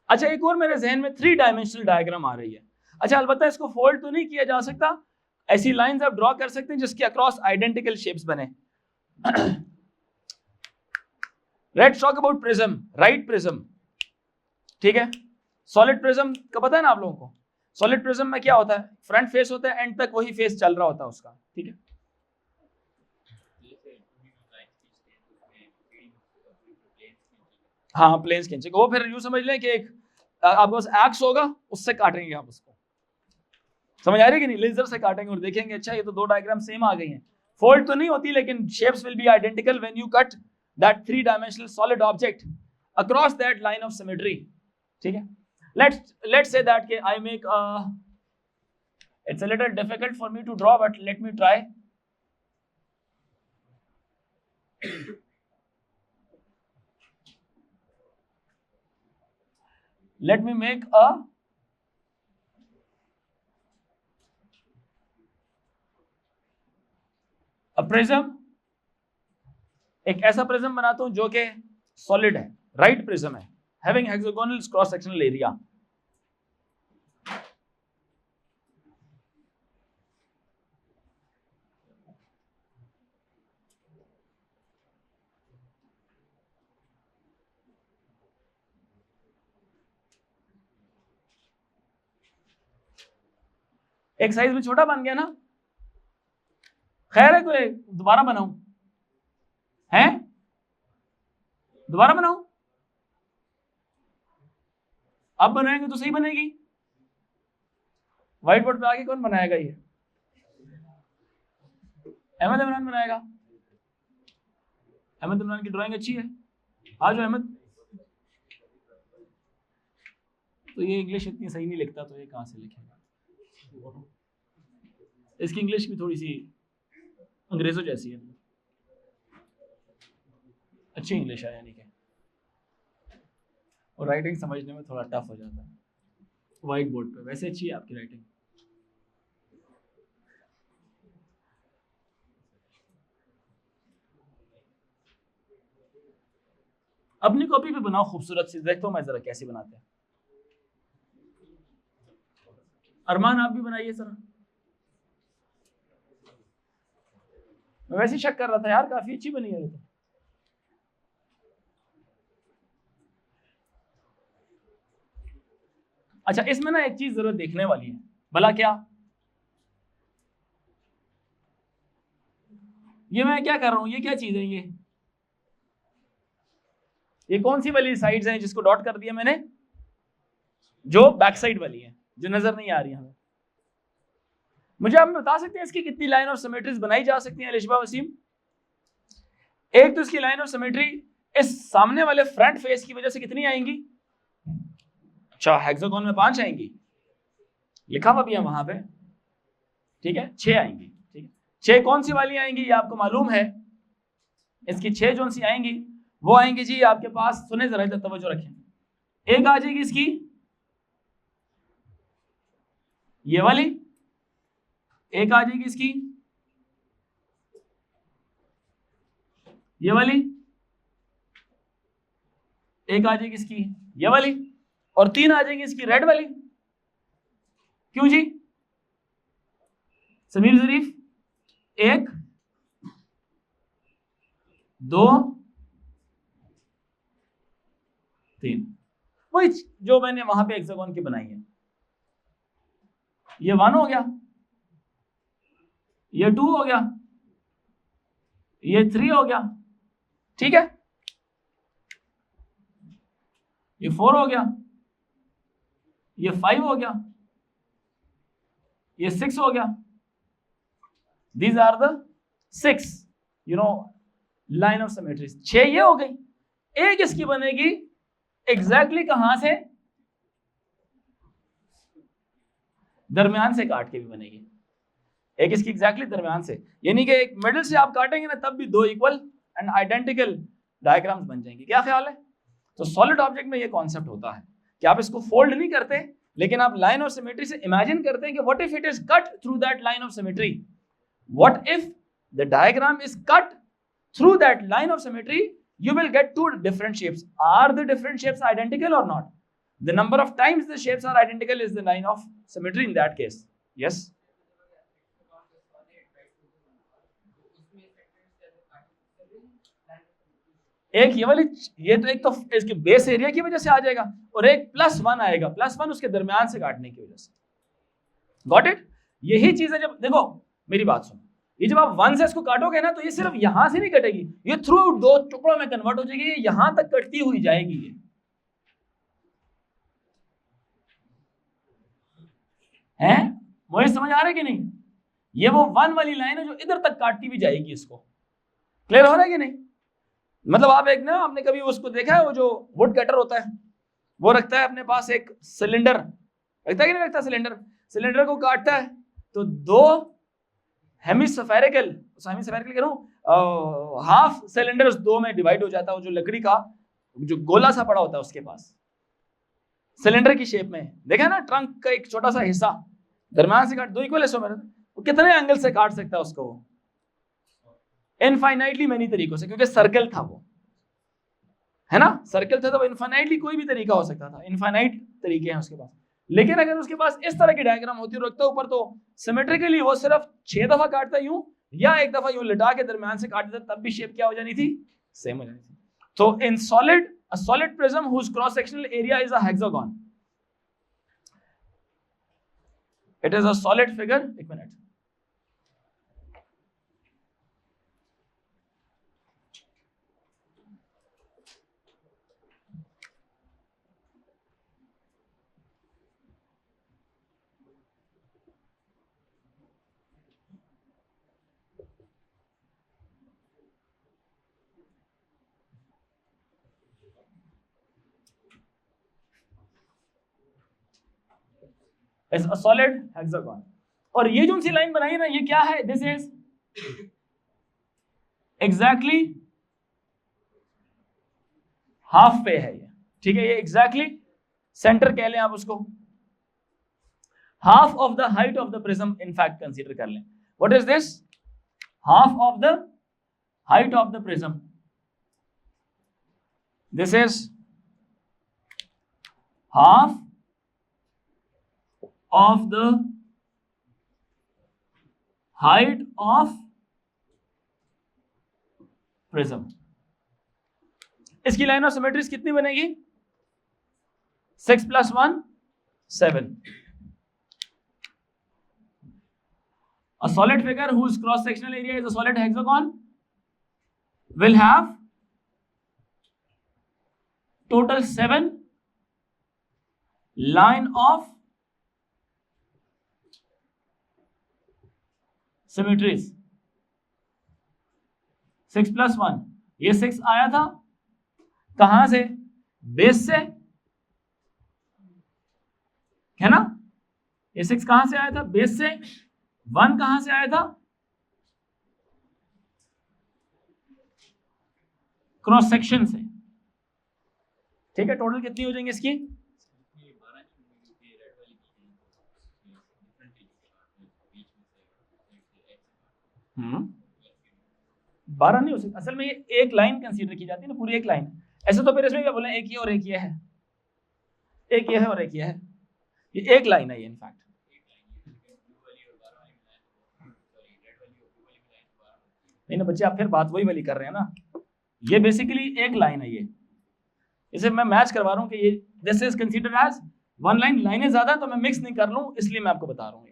अच्छा, एक और मेरे जहन में 3 डायमेंशनल डायग्राम आ रही है। अच्छा, अलबत्ता इसको फोल्ड तो नहीं किया जा सकता, ऐसी लाइंस आप ड्रॉ कर सकते हैं जिसके अक्रॉस आइडेंटिकल शेप्स बने। Let's talk about prism, right prism, ठीक है। सॉलिड प्रिज्म का पता है ना आप लोगों को, सॉलिड प्रिज्म में क्या होता है, फ्रंट फेस होता है, एंड तक वही फेस चल रहा होता है उसका, ठीक है। हाँ, प्लेन्स खींचेंगे, वो फिर यूं समझ लें कि एक आपके पास एक्स होगा, उससे काटेंगे आप उसको, समझ आ रही है कि नहीं, लेजर से काटेंगे और देखेंगे अच्छा ये तो 2 डायग्राम सेम आ गई हैं। फोल्ड तो नहीं होती, लेकिन shapes will be identical when you cut that 3 dimensional solid object across that line of symmetry, ठीक है। लेट्स से दैट के I make it's a little difficult for me to draw, but let me try. Let me make a prism, एक ऐसा प्रिज्म बनाता हूं जो कि सॉलिड है, राइट प्रिज्म है, having hexagonal cross sectional area। एक साइज में छोटा बन गया ना, खैर है, कोई दोबारा बनाऊं, हैं दोबारा बनाऊं, अब बनाएंगे तो सही बनेगी। व्हाइट बोर्ड पे आगे कौन बनाएगा, ये अहमद इमरान बनाएगा। अहमद इमरान की ड्राइंग अच्छी है, आ जाओ अहमद। तो ये इंग्लिश इतनी सही नहीं लिखता, तो ये कहां से लिखेगा, इसकी इंग्लिश भी थोड़ी सी अंग्रेजों जैसी है, अच्छी इंग्लिश है यानी कि, और राइटिंग समझने में थोड़ा टफ हो जाता है व्हाइट बोर्ड पे। वैसे अच्छी है आपकी राइटिंग। अपनी कॉपी पे बनाओ खूबसूरत सी, देखता हूं मैं जरा कैसे बनाते हैं। अरमान आप भी बनाइए जरा, मैं वैसे ही शक कर रहा था यार, काफी अच्छी बनी है ये तो। अच्छा, इसमें ना एक चीज जरूर देखने वाली है, भला क्या, ये मैं क्या कर रहा हूं, ये क्या चीज है, ये कौन सी वाली साइड्स हैं जिसको डॉट कर दिया मैंने, जो बैक साइड वाली है, जो नजर नहीं आ रही हमें। मुझे आप बता सकते हैं इसकी कितनी लाइन और सिमेट्रीज बनाई जा सकती हैं अलिशबा वसीम? एक तो इसकी लाइन और सिमेट्री इस सामने वाले फ्रंट फेस की वजह से कितनी आएंगी? अच्छा, हेक्सागोन में 5 आएंगी, लिखा हुआ भी है वहां पे, ठीक है, 6 आएंगी, ठीक है। 6 कौन सी वाली आएंगी ये आपको मालूम है, इसकी 6 जो सी आएंगी वो आएंगी जी आपके पास, सुने जरा इधर तवज्जो रखें। एक आ जाएगी इसकी ये वाली, एक आ जाएगी इसकी ये वाली, एक आ जाएगी इसकी ये वाली, और 3 आ जाएगी इसकी रेड वाली। क्यों जी? समीर जरीफ, 1 2 3, वही जो मैंने वहां पे हेक्सागोन की बनाई है। ये 1 हो गया, ये 2 हो गया, ये 3 हो गया, ठीक है, ये 4 हो गया, ये 5 हो गया, ये 6 हो गया। These are the 6 line of symmetries. 6 ये हो गई। एक इसकी बनेगी एग्जैक्टली कहां से? दरमियान से काट के भी बनेगी। एक इसकी एग्जैक्टली दरमियान से, यानी कि एक मिडिल से आप काटेंगे ना, तब भी 2 इक्वल एंड आइडेंटिकल डायग्राम्स बन जाएंगे। क्या ख्याल है? तो सॉलिड ऑब्जेक्ट में ये कॉन्सेप्ट होता है कि आप इसको फोल्ड नहीं करते, लेकिन आप लाइन ऑफ सिमेट्री से इमेजिन करते हैं कि what if it is cut through that line of symmetry, what if the diagram is cut through that line of symmetry, you will get 2 different shapes. Are the different shapes identical or not? The number of times the shapes are identical is the line of symmetry in that case. Yes? एक ये वाली, ये तो एक तो इसके बेस एरिया की वजह से आ जाएगा, और एक +1 आएगा, +1 उसके दरमियान से काटने की वजह से। Got it? यही चीज है। जब देखो मेरी बात सुनो, ये जब आप 1 से इसको काटोगे ना, तो ये सिर्फ यहां से नहीं कटेगी, ये थ्रू 2 टुकड़ों में कन्वर्ट हो जाएगी, ये यहां तक कटती हुई जाएगी। ये हैं? मुझे समझ आ रहा है कि नहीं? ये वो 1 वाली लाइन है जो इधर तक काटती भी जाएगी इसको। क्लियर हो रहा है कि नहीं? मतलब आप एक ना, आपने कभी उसको देखा है, वो जो वुड कटर होता है, वो रखता है अपने पास एक सिलेंडर, रखता है कि नहीं रखता? सिलेंडर को काटता है तो 2 हेमिस्फेरिकल कह रहा हूं, हाफ सिलेंडर 2 में डिवाइड हो जाता है। जो लकड़ी का जो गोला सा पड़ा होता है उसके पास, सिलेंडर की शेप में, देखा ना, ट्रंक का एक छोटा सा हिस्सा दरम्यान से काट, 2 इक्वल हिस्सों में, वो कितने एंगल से काट सकता है उसको? वो इनफाइनाइटली मैनी तरीकों से, क्योंकि सर्कल था वो, है ना, सर्कल था, तो इनफाइनाइटली कोई भी तरीका हो सकता था, इनफाइनाइट तरीके हैं उसके पास। लेकिन अगर उसके पास इस तरह की डायग्राम होती, रखता ऊपर, तो सिमेट्रिकली वो सिर्फ 6 दफा काटता यूं, या 1 दफा यूं लिटा के दरमियान से काट देता, तब भी शेप क्या हो जानी थी? सेम हो जानी थी। तो in solid, a solid prism whose cross sectional area is a hexagon, it is a solid figure, एक minute, is a solid hexagon। और ये जो सी लाइन बनाई है ना, ये क्या है? दिस इज एग्जैक्टली हाफ पे है ये, ठीक है, ये एग्जैक्टली सेंटर कह लें आप उसको, half of the height of the prism in fact consider कर लें। What is this? Half of the height of the prism, this is half of the height of prism। इसकी लाइन ऑफ सिमेट्रीज कितनी बनेगी? 6 + 1 7। A solid figure whose cross sectional area is a solid hexagon will have total 7 line of symmetries. 6 + 1, ये 6 आया था कहां से? बेस से, है ना, ये 6 कहां से आया था? बेस से। 1 कहां से आया था? क्रॉस सेक्शन से, ठीक है। टोटल कितनी हो जाएंगे इसकी? 12 नहीं हो सकता। असल में ये एक लाइन कंसीडर की जाती है ना, पूरी एक लाइन। ऐसे तो फिर इसमें क्या बोले, एक ये और एक ये है, एक ये है और एक ये है, ये एक लाइन है ये इनफैक्ट, नहीं ना बच्चे, आप फिर बात वही वाली कर रहे हैं ना। ये बेसिकली एक लाइन है, ये इसे मैं मैच करवा रहा हूँ कि ये this is considered as one line. लाइनें ज्यादा तो मैं मिक्स नहीं कर लूँ, इसलिए मैं आपको बता रहा हूँ।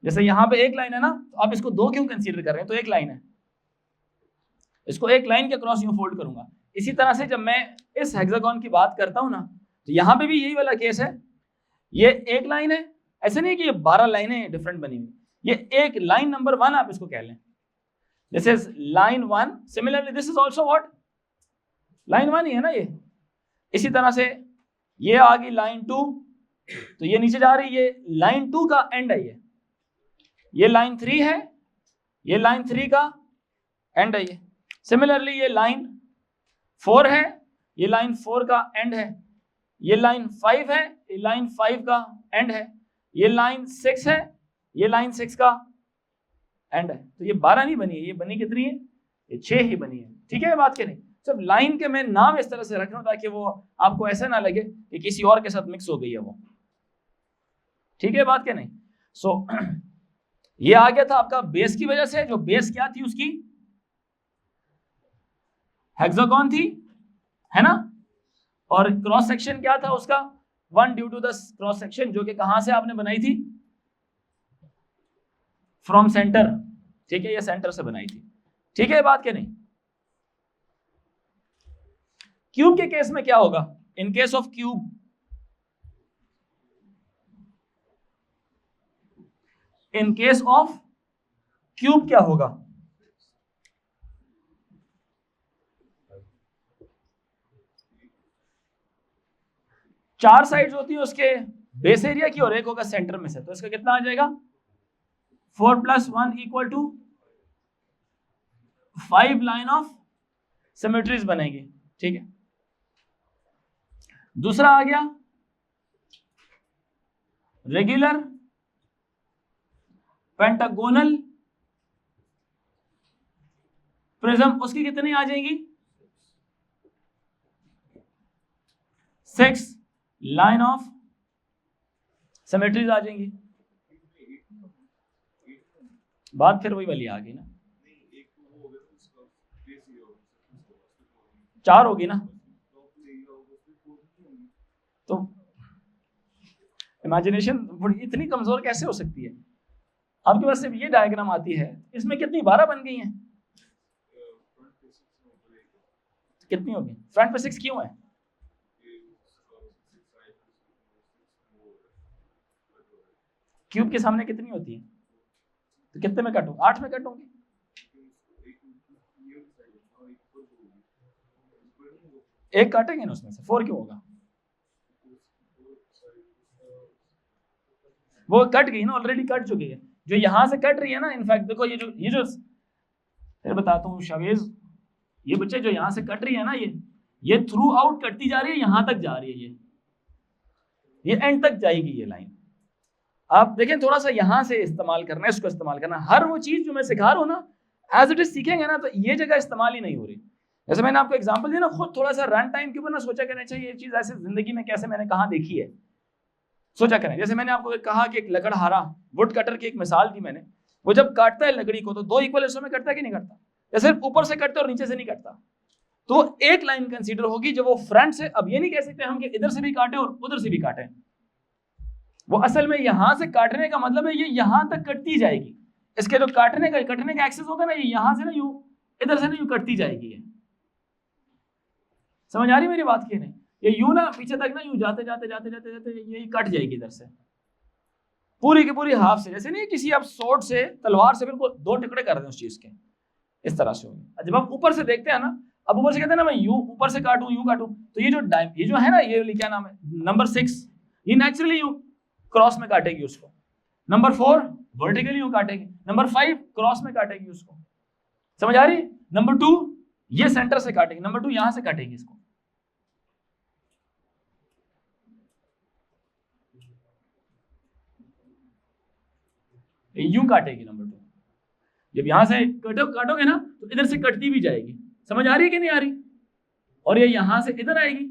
जैसे यहाँ पे एक लाइन है ना, तो आप इसको दो क्यों कंसीडर कर रहे हैं? तो एक लाइन है, इसको एक लाइन के क्रॉस यूं फोल्ड करूंगा। इसी तरह से जब मैं इस हेक्सागोन की बात करता हूं ना, तो यहाँ पे भी यही वाला केस है। ये एक लाइन है, ऐसे नहीं कि ये 12 लाइनें डिफरेंट बनी हुई, ये एक लाइन नंबर 1 आप इसको कह लें। This is line 1, similarly this is also what, line 1 ही है ना ये। इसी तरह से ये आ गई लाइन 2, तो ये नीचे जा रही है, ये लाइन 2 का एंड है, ये लाइन 3 है, ये लाइन 3 का एंड है। ये सिमिलरली ये लाइन 4 है, ये लाइन 4 का एंड है। ये लाइन 5 है, ये लाइन 5 का एंड है। ये लाइन 6 है, ये लाइन 6 का एंड है। तो ये 12 नहीं बनी है, ये बनी कितनी है? ये 6 ही बनी है। ठीक है बात के नहीं? सब लाइन के मैं नाम इस तरह से रख रहा हूं ताकि वो आपको ऐसा ना लगे कि किसी और के साथ मिक्स हो गई है वो। ठीक है बात के नहीं? सो ये आ गया था आपका बेस की वजह से। जो बेस क्या थी उसकी? हेक्सागोन थी, है ना। और क्रॉस सेक्शन क्या था उसका? 1 due to the cross section, जो कि कहां से आपने बनाई थी? From centre. ठीक है, ये सेंटर से बनाई थी। ठीक है बात के नहीं? क्यूब के केस में क्या होगा? In case of cube, in case of cube क्या होगा? चार साइड्स होती है उसके बेस एरिया की और एक होगा सेंटर में से, तो इसका कितना आ जाएगा? 4 + 1 = 5 लाइन ऑफ सिमेट्रीज बनेगी। ठीक है, दूसरा आ गया रेगुलर पेंटागोनल प्रिज्म, उसकी कितनी आ जाएगी? 6 लाइन ऑफ सिमेट्रीज आ जाएंगी। बात फिर वही वाली आ गई ना, 4 होगी ना। तो इमेजिनेशन इतनी कमजोर कैसे हो सकती है? आपके पास सिर्फ ये डायग्राम आती है, इसमें कितनी 12 बन गई हैं? कितनी होगी? फ्रंट पे 6 क्यों है? क्यूब के सामने कितनी होती है? तो कितने में काटूं? 8 में काटूंगी। एक काटेंगे ना उसमें से, 4 क्यों होगा? वो कट गई ना, ऑलरेडी कट चुकी है। जो यहां से कट रही है ना, इनफैक्ट देखो ये जो फिर बताता हूँ शावेज, ये बच्चे जो यहां से कट रही है ना, ये थ्रू आउट कटती जा रही है, यहां तक जा रही है, ये एंड तक जाएगी ये लाइन। आप देखें, थोड़ा सा यहां से इस्तेमाल करना है, इसको इस्तेमाल करना। हर वो चीज जो मैं सिखा रहा हूं ना, एज इट इज सीखेंगे ना, तो ये जगह इस्तेमाल ही नहीं हो रही। जैसे मैंने आपको एग्जांपल दिया ना, खुद थोड़ा सा रन टाइम के ऊपर ना सोचा करना चाहिए, ये चीज ऐसे जिंदगी में कैसे मैंने कहाँ देखी है, सोचा करें। जैसे मैंने आपको कहा कि एक लकड़हारा वुड कटर की एक मिसाल दी मैंने, वो जब काटता है लकड़ी को तो 2 इक्वल हिस्सों में कटता है कि नहीं कटता? या सिर्फ ऊपर से कटता है और नीचे से नहीं कटता? तो एक लाइन कंसीडर होगी जब वो फ्रंट से, अब ये नहीं कह सकते हम कि इधर से भी काटे और उधर से भी काटे, वो असल में यहां से काटने का मतलब है ये यहां तक कटती जाएगी। इसके जो कटने का एक्सेस होगा ना, ये यहां से ना यूं, इधर से ना यूं कटती जाएगी। समझ आ रही मेरी बात की नहीं? ये यूं ना पीछे तक ना यूं जाते जाते जाते जाते जाते ये कट जाएगी इधर से, पूरी की पूरी हाफ से। जैसे नहीं किसी आप सोर्ड से, तलवार से बिल्कुल 2 टुकड़े कर दें उस चीज के, इस तरह से होगी। जब आप ऊपर से देखते हैं ना, अब ऊपर से कहते हैं ना मैं यूं ऊपर से काटूं, यूं काटूं, तो ये जो है ना, ये क्या नाम है, नंबर 6, ये नेचुरली यूं क्रॉस में काटेगी उसको। नंबर 4 वर्टिकली यूं काटेगी। नंबर 5 क्रॉस में काटेगी उसको। समझ आ रही? नंबर 2 ये सेंटर से काटेगी, नंबर 2 यहां से काटेगी इसको। यूं काटेगी नंबर 2। जब यहां से काटोगे ना, तो इधर से कटती भी जाएगी। समझ आ रही है कि नहीं आ रही? और ये यहां से इधर आएगी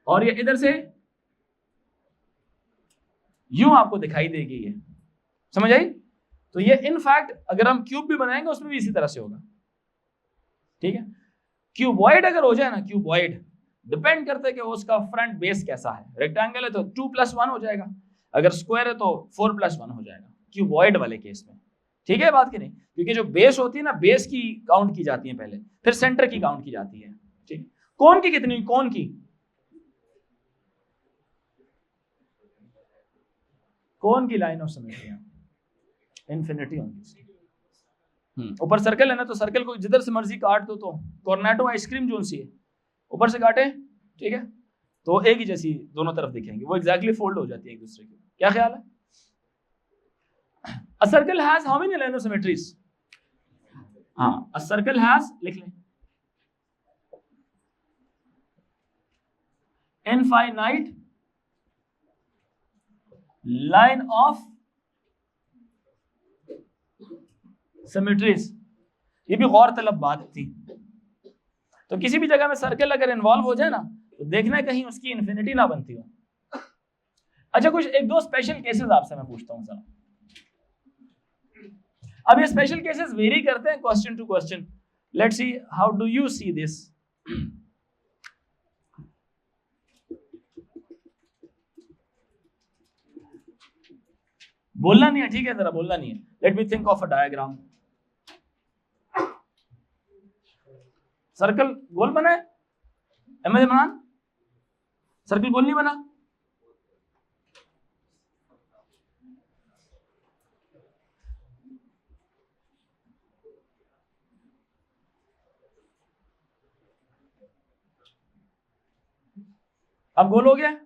और ये इधर से यूं आपको दिखाई देगी ये। समझ आई? तो ये इनफैक्ट अगर हम क्यूब भी बनाएंगे उसमें भी इसी तरह से होगा। ठीक है। क्यूबॉइड अगर हो जाए ना, क्यूबॉइड डिपेंड करता है कि उसका फ्रंट बेस कैसा है। रेक्टेंगल है तो 2+1 हो जाएगा, अगर स्क्वायर है तो 4+1 हो जाएगा क्यूबॉइड वाले केस में। ठीक है बात की नहीं, क्योंकि जो बेस होती है ना, बेस की काउंट की जाती है पहले, फिर सेंटर की काउंट की जाती है। ठीक है, कौन की कितनी, कौन की, कौन की लाइन ऑफ सिमेट्री है, इन्फिनिटी होगी। ऊपर सर्कल है ना, तो सर्कल को जिधर से मर्जी काट दो, तो कॉर्नेटो आइसक्रीम जो सी है ऊपर से काटे, ठीक है, तो एक ही जैसी दोनों तरफ दिखेंगे, वो एग्जैक्टली फोल्ड हो जाती है एक दूसरे के। क्या ख्याल है? A circle has how many line of symmetries? हाँ, a circle has, लिख लें, infinite line of symmetries। ये भी गौर तलब बात थी। तो किसी भी जगह में सर्कल अगर इन्वॉल्व हो जाए ना, तो देखना है कहीं उसकी इन्फिनिटी ना बनती हो। अच्छा, कुछ एक दो स्पेशल केसेस आपसे मैं पूछता हूं सर। अब ये स्पेशल केसेस वेरी करते हैं question to question. Let's see how do you see this. बोलना नहीं है, ठीक है, जरा बोलना नहीं है। Let me think of a diagram. Circle गोल बना है, अहमद इमरान, सर्कल गोल नहीं बना। अब गोल हो गया।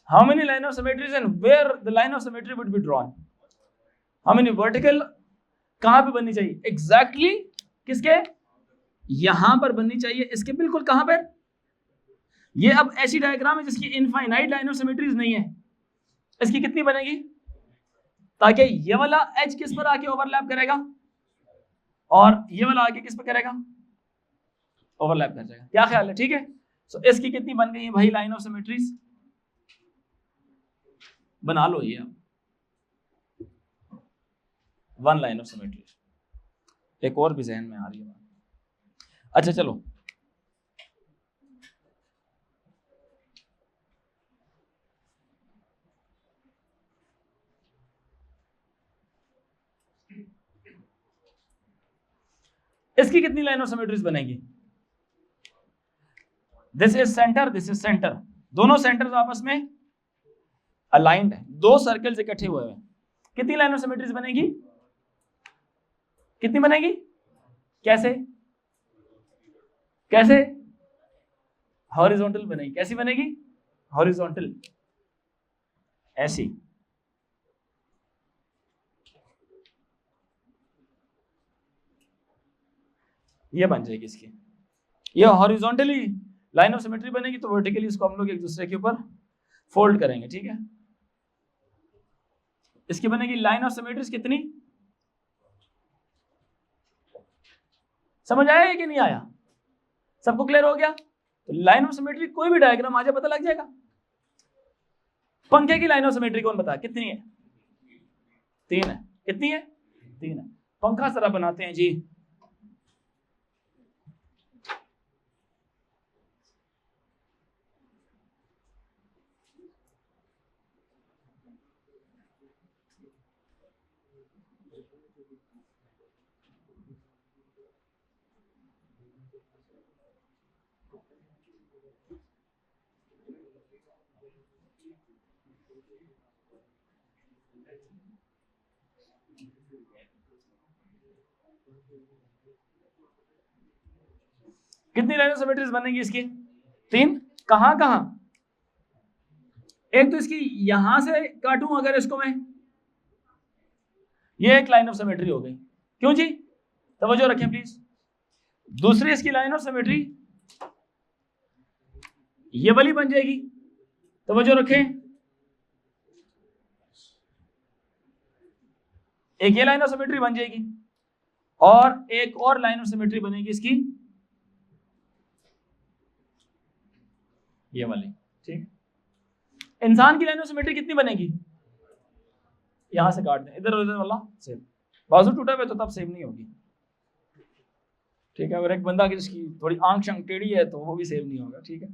How many line of symmetries and where the line of symmetry would be drawn? How many vertical? कहां पे बननी चाहिए एग्जैक्टली किसके? यहां पर बननी चाहिए, इसके बिल्कुल कहां पर? ये अब ऐसी डायग्राम है जिसकी इनफाइनाइट लाइन ऑफ सिमेट्रीज नहीं है। इसकी कितनी बनेगी? ताकि ये वाला एज किस पर आके ओवरलैप करेगा और ये वाला आके किस पर करेगा? ओवरलैप कर जाएगा। क्या ख्याल है? ठीक है। सो इसकी कितनी बन गई है भाई लाइन ऑफ सिमेट्रीज? बना लो ये अब 1 लाइन ऑफ सिमेट्री। एक और भी जहन में आ रही है। अच्छा चलो, इसकी कितनी लाइन ऑफ सिमेट्रीज बनेगी? This is centre, this is centre, दोनों सेंटर्स आपस में अलाइंड है, दो सर्कल्स इकट्ठे हुए हैं। कितनी लाइन ऑफ सिमेट्रीज बनेगी? कितनी बनेगी? कैसे? कैसे? हॉरिजॉन्टल बनेगी। कैसी बनेगी? हॉरिजॉन्टल, ऐसी। ये बन जाएगी इसकी। ये हॉरिजॉन्टली लाइन ऑफ सिमेट्री बनेगी, तो वर्टिकली इसको हम लोग एक दूसरे के ऊपर फोल्ड करेंगे। ठीक है, इसकी बनेगी लाइन ऑफ सिमेट्रीज कितनी? समझ आया कि नहीं आया? सबको क्लियर हो गया? तो लाइन ऑफ सिमेट्री कोई भी डायग्राम आ जाए पता लग जाएगा। पंखे की लाइन ऑफ सिमेट्री कौन बता कितनी है? 3 है। कितनी है? 3 है। पंखा जरा बनाते हैं जी। कितनी लाइन ऑफ सिमेट्रीज बनेगी इसकी? 3। कहां कहां? एक तो इसकी यहां से काटूं अगर इसको मैं, ये एक लाइन ऑफ सिमेट्री हो गई। क्यों जी? तवज्जो रखें प्लीज। दूसरी इसकी लाइन ऑफ सिमेट्री ये वाली बन जाएगी। तवज्जो रखें, एक ये लाइन ऑफ सिमेट्री बन जाएगी और एक और लाइन ऑफ सिमेट्री बनेगी इसकी, ये वाली, ठीक। इंसान की लाइन ऑफ सिमेट्री कितनी बनेगी, यहां से काट दें, इधर उधर वाला सेम, बाजू टूटा हुआ तो तब सेम नहीं होगी, ठीक है। और एक बंदा की जिसकी थोड़ी आंख शंख टेढ़ी है तो वो भी सेम नहीं होगा, ठीक है।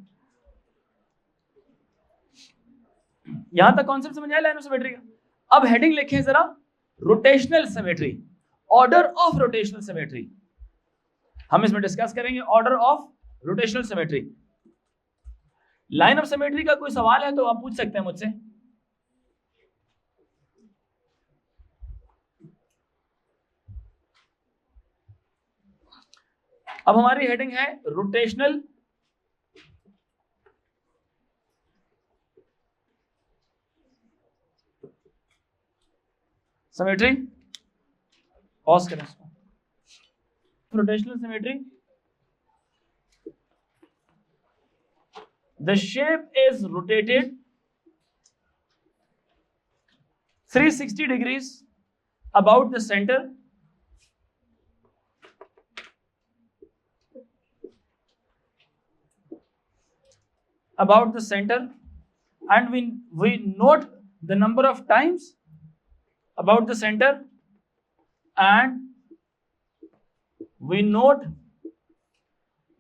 यहां तक कॉन्सेप्ट समझ आया लाइन ऑफ सिमेट्री का। अब हेडिंग लिखें जरा, rotational symmetry, order of rotational symmetry. हम इसमें डिस्कस करेंगे order of rotational symmetry. Line of symmetry का कोई सवाल है तो आप पूछ सकते हैं मुझसे। अब हमारी हेडिंग है रोटेशनल सिमेट्री। पॉज करें इसको। Rotational symmetry, the shape is rotated 360 degrees about the center and we note the number of times about the center and we note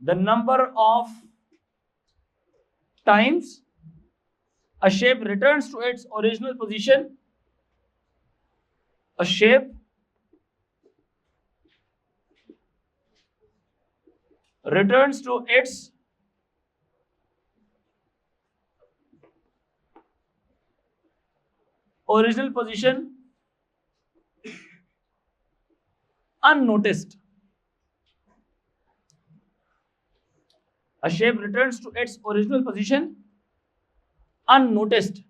the number of times a shape returns to its original position. A shape returns to its original position unnoticed. A shape returns to its original position unnoticed.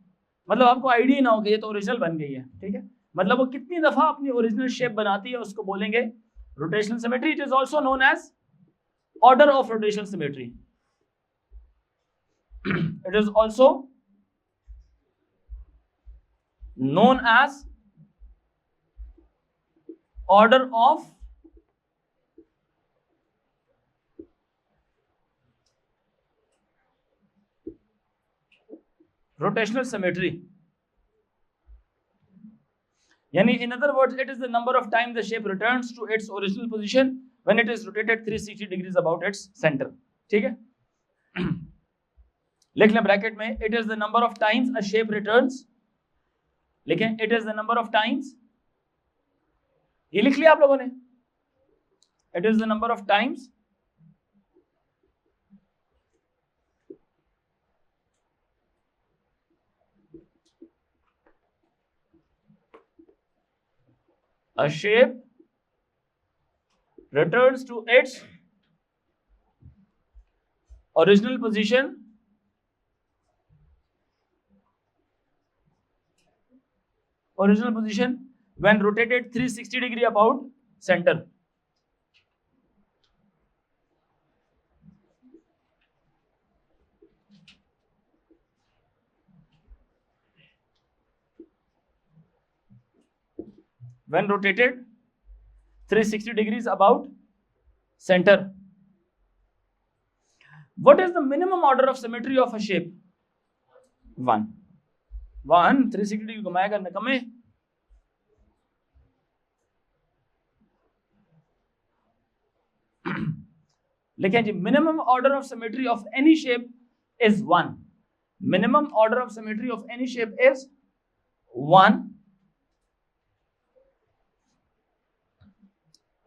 मतलब आपको आइडिया ना हो कि ये तो ओरिजिनल बन गई है, ठीक है। मतलब वो कितनी दफा अपनी ओरिजिनल शेप बनाती है उसको बोलेंगे rotational symmetry. It is also known as order of rotational symmetry. It is also known as order of rotational symmetry. Yani in other words, it is the number of times the shape returns to its original position when it is rotated 360 degrees about its center. ठीक है। लिख लें ब्रैकेट में, it is the number of times a shape returns, लिखें it is the number of times, ये लिख लिया आप लोगों ने, it is the number of times a shape returns to its original position when rotated 360 degree about center. When rotated 360 degrees about center. What is the minimum order of symmetry of a shape? 1 360 degree घुमाएगा नकमे। लिखें जी, minimum order of symmetry of any shape is 1. Minimum order of symmetry of any shape is 1.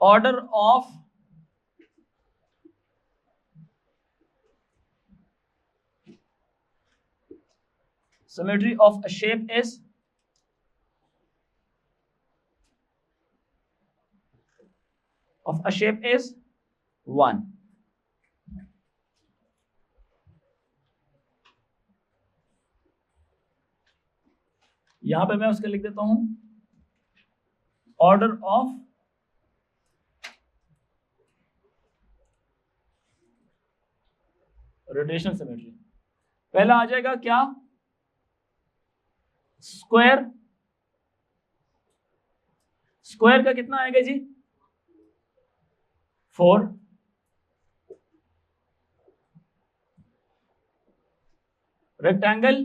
Order of symmetry of a shape is 1. यहां पे मैं उसका लिख देता हूं ऑर्डर ऑफ रोटेशनल सिमेट्री। पहला आ जाएगा क्या, स्क्वायर का कितना आएगा जी? 4। रेक्टेंगल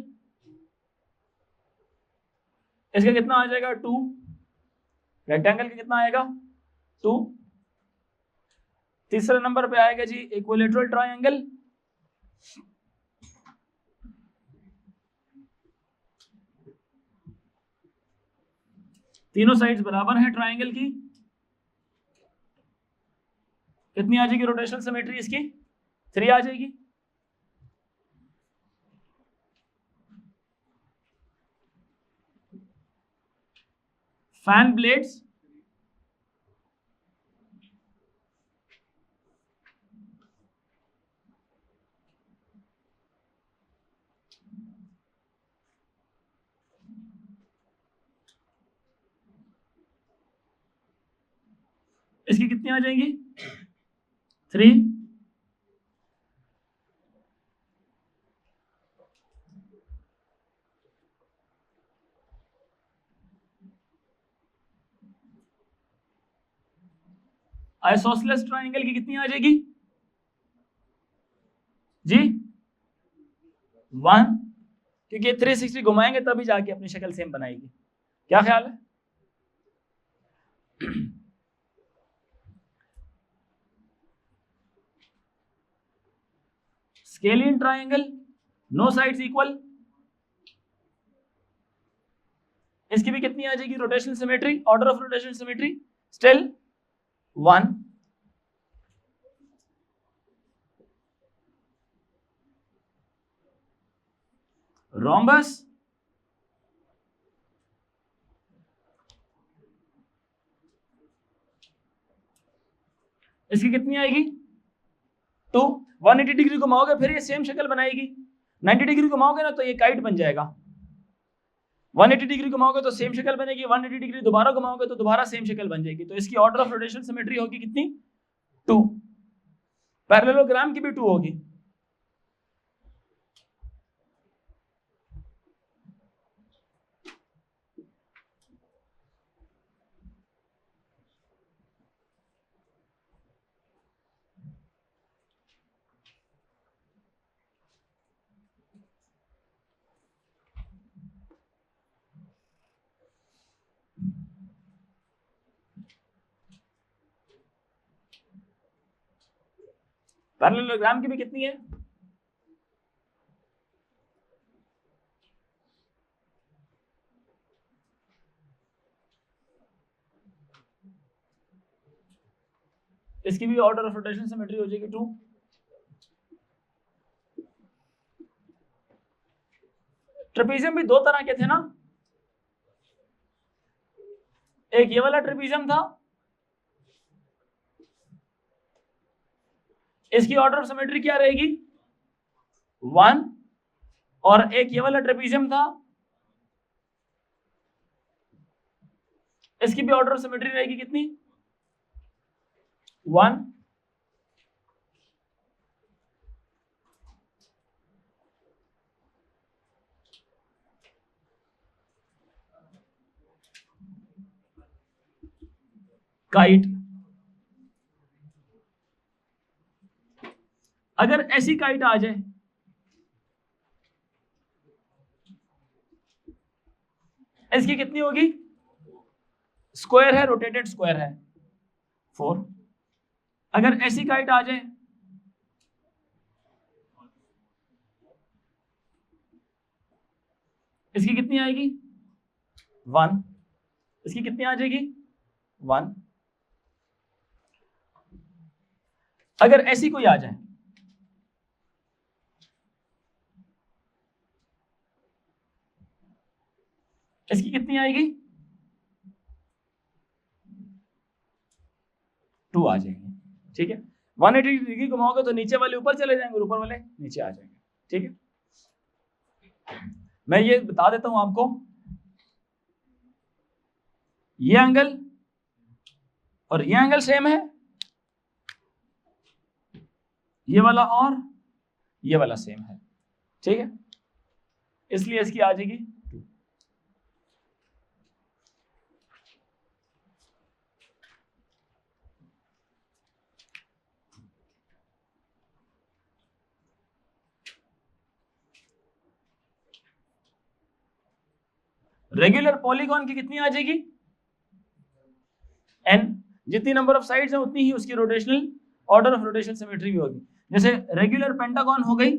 इसका कितना आ जाएगा? 2। रेक्टेंगल का कितना आएगा? 2। तीसरे नंबर पे आएगा जी इक्विलैटरल ट्रायंगल। तीनों साइड्स बराबर है ट्रायंगल की, कितनी आ जाएगी रोटेशनल सिमेट्री इसकी? 3 आ जाएगी। फैन ब्लेड्स इसकी कितनी आ जाएंगी? 3। आइसोसेलेस ट्रायंगल की कितनी आ जाएगी जी? 1, क्योंकि 360 घुमाएंगे तभी जाके अपनी शक्ल सेम बनाएगी। क्या ख्याल है? Scalene triangle, no sides equal, इसकी भी कितनी आ जाएगी rotational symmetry? Order of rotational symmetry still 1। Rhombus इसकी कितनी आएगी? 2। 180 डिग्री घुमाओगे फिर ये सेम शक्ल बनाएगी। 90 डिग्री घुमाओगे ना तो ये काइट बन जाएगा। 180 डिग्री घुमाओगे तो सेम शक्ल बनेगी, 180 डिग्री दोबारा घुमाओगे तो दोबारा सेम शक्ल बन जाएगी। तो इसकी ऑर्डर ऑफ रोटेशनल सिमेट्री होगी कितनी? 2। पैरेललोग्राम की भी 2 होगी। पैरेललोग्राम की भी कितनी है? इसकी भी ऑर्डर ऑफ रोटेशनल सिमेट्री हो जाएगी 2। ट्रेपेजियम भी 2 तरह के थे ना, एक ये वाला ट्रेपेजियम था, इसकी ऑर्डर ऑफ सिमेट्री क्या रहेगी? 1। और एक ये वाला ट्रेपेजियम था, इसकी भी ऑर्डर ऑफ सिमेट्री रहेगी कितनी? 1। काइट, अगर ऐसी काइट आ जाए, इसकी कितनी होगी? स्क्वायर है, रोटेटेड स्क्वायर है, 4। अगर ऐसी काइट आ जाए, इसकी कितनी आएगी? 1। इसकी कितनी आ जाएगी? 1। अगर ऐसी कोई आ जाए, इसकी कितनी आएगी? 2 आ जाएंगे। ठीक है, 180 डिग्री घुमाओगे तो नीचे वाले ऊपर चले जाएंगे, ऊपर वाले नीचे आ जाएंगे। ठीक है, मैं ये बता देता हूं आपको, ये एंगल और ये एंगल सेम है, ये वाला और ये वाला सेम है। ठीक है, इसलिए इसकी आ जाएगी 2। रेगुलर पॉलीगॉन की कितनी आ जाएगी, n, जितनी नंबर ऑफ साइड्स है उतनी ही उसकी rotational order of rotational symmetry भी होगी। जैसे रेगुलर पेंटागन हो गई,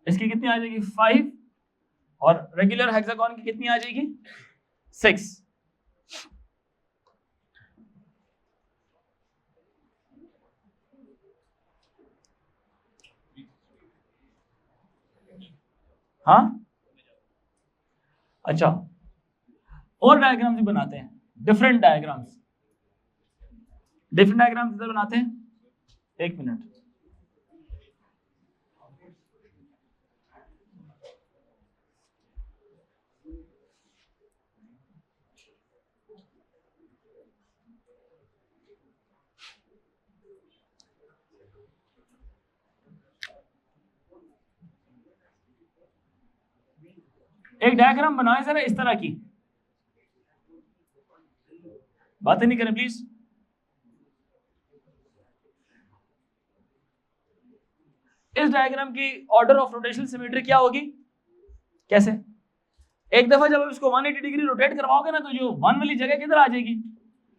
इसकी कितनी आ जाएगी 5, और रेगुलर हेक्सागन की कितनी आ जाएगी 6। हाँ अच्छा, और डायग्राम्स भी बनाते हैं, डिफरेंट डायग्राम्स इधर बनाते हैं। एक मिनट, एक डायग्राम बनाए जरा इस तरह की, बातें नहीं करें प्लीज। इस डायग्राम की ऑर्डर ऑफ रोटेशनल सिमेट्री क्या होगी, कैसे? एक दफा जब आप इसको 180 डिग्री रोटेट करवाओगे ना, तो जो 1 वाली जगह किधर आ जाएगी,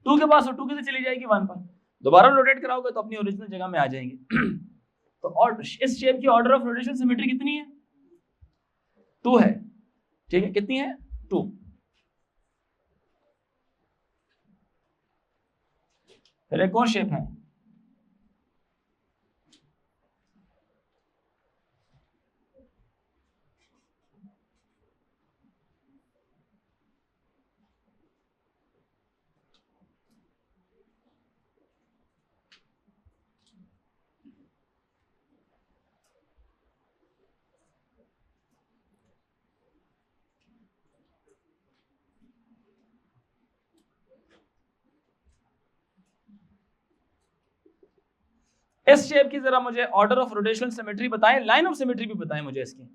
2 के पास, और 2 किधर चली जाएगी 1 पर। दोबारा रोटेट कराओगे तो अपनी ओरिजिनल जगह में आ जाएंगे। तो और इस शेप की ऑर्डर ऑफ रोटेशनल सिमेट्री कितनी है, 2 है, ठीक है, कितनी है 2। फिर एक और शेप है, इस शेप की जरा मुझे ऑर्डर ऑफ रोटेशनल सिमेट्री बताएं, लाइन ऑफ सिमेट्री भी बताएं मुझे इसकी।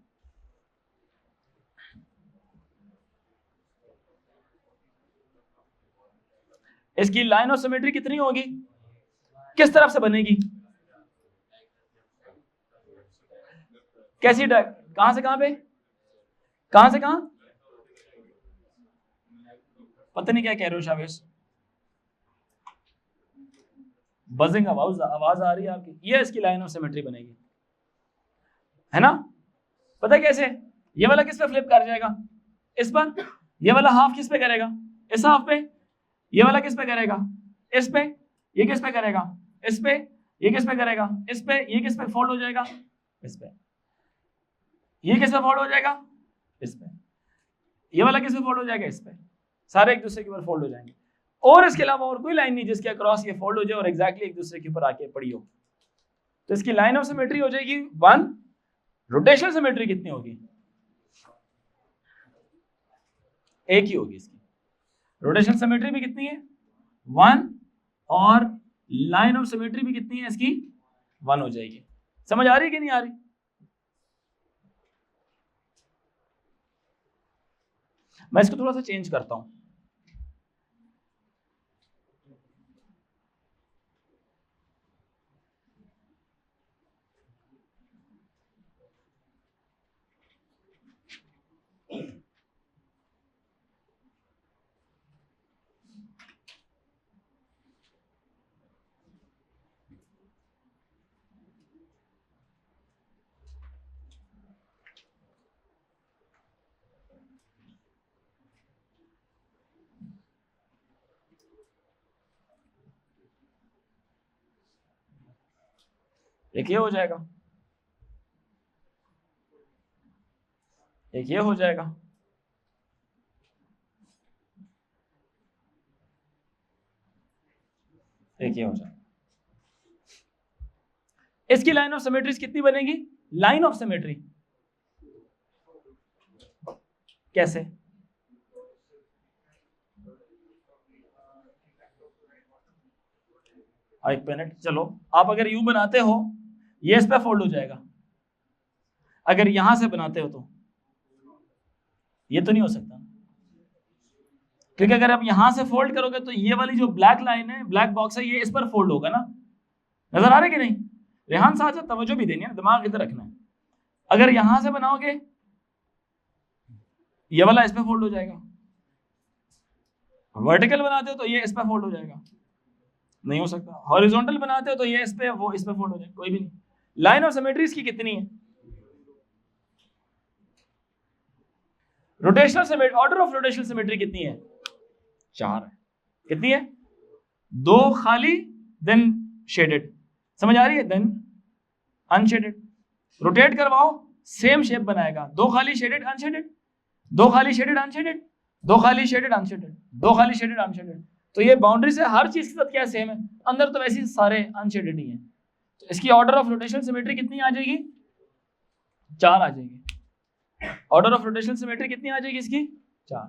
इसकी लाइन ऑफ सिमेट्री कितनी होगी, किस तरफ से बनेगी, कैसी, कहां से कहां पे, कहां से कहां, पता नहीं क्या कह रहे हो शावेश, बजिंग आवाज आ रही है आपकी। ये इसकी लाइन ऑफ सिमेट्री बनेगी, है ना? पता है कैसे, ये वाला किस पे फ्लिप कर जाएगा, इस पर, ये वाला हाफ किस पे करेगा, इस हाफ पे, ये वाला किस पे करेगा, इस पे, ये किस पे करेगा, इस पे, ये किस पे करेगा, इस पे, ये किस पे फोल्ड हो जाएगा, इस पे, ये किस पे फोल्ड हो जाएगा, इस पे, ये वाला किस पे फोल्ड हो जाएगा, इस पे, सारे एक दूसरे के ऊपर फोल्ड हो जाएंगे। और इसके अलावा और कोई लाइन नहीं जिसके अक्रॉस ये फोल्ड हो जाए और एग्जैक्टली एक दूसरे के ऊपर आके पड़ी हो। तो इसकी लाइन ऑफ सिमेट्री हो जाएगी 1, रोटेशनल सिमेट्री कितनी होगी, एक ही होगी इसकी, रोटेशनल सिमेट्री भी कितनी है 1, और लाइन ऑफ सिमेट्री भी कितनी है इसकी 1 हो जाएगी। समझ आ रही है कि नहीं आ रही? मैं इसको थोड़ा सा चेंज करता हूं, एक ये हो जाएगा, एक ये हो जाएगा, एक ये हो जाएगा। इसकी लाइन ऑफ सिमेट्री कितनी बनेगी, लाइन ऑफ सिमेट्री कैसे, एक मिनट, चलो आप अगर यू बनाते हो ये इस पे फोल्ड हो जाएगा, अगर यहां से बनाते हो तो ये तो नहीं हो सकता, क्योंकि अगर आप यहां से फोल्ड करोगे तो ये वाली जो ब्लैक लाइन है, ब्लैक बॉक्स है, ये इस पर फोल्ड होगा ना। नजर आ रहा है कि नहीं? रेहान साथ साथ तवज्जो भी देनी है, दिमाग इधर रखना है। अगर यहां से बनाओगे ये वाला इस पे फोल्ड हो जाएगा, वर्टिकल बनाते हो तो ये इस पे फोल्ड हो जाएगा, नहीं हो सकता। हॉरिजॉन्टल बनाते हो तो ये इस पे, वो इस पे फोल्ड हो जाएगा, कोई भी नहीं। लाइन ऑफ सिमेट्री इसकी कितनी है? Rotational symmetry, order of rotational symmetry कितनी है? 4 है। कितनी है? 2 खाली देन शेडेड, समझ आ रही है? Then unshaded. रोटेट करवाओ सेम शेप बनाएगा, 2 खाली शेडेड अनशेडेड, 2 खाली शेडेड अनशेडेड, 2 खाली शेडेड अनशेडेड, 2 खाली शेडेड अनशेडेड। तो ये बाउंड्री से हर चीज के साथ क्या सेम है, अंदर तो वैसे ही सारे अनशेडेड ही हैं। तो इसकी ऑर्डर ऑफ रोटेशनल सिमेट्री कितनी आ जाएगी? 4 आ जाएगी। ऑर्डर ऑफ रोटेशनल सिमेट्री कितनी आ जाएगी इसकी? 4।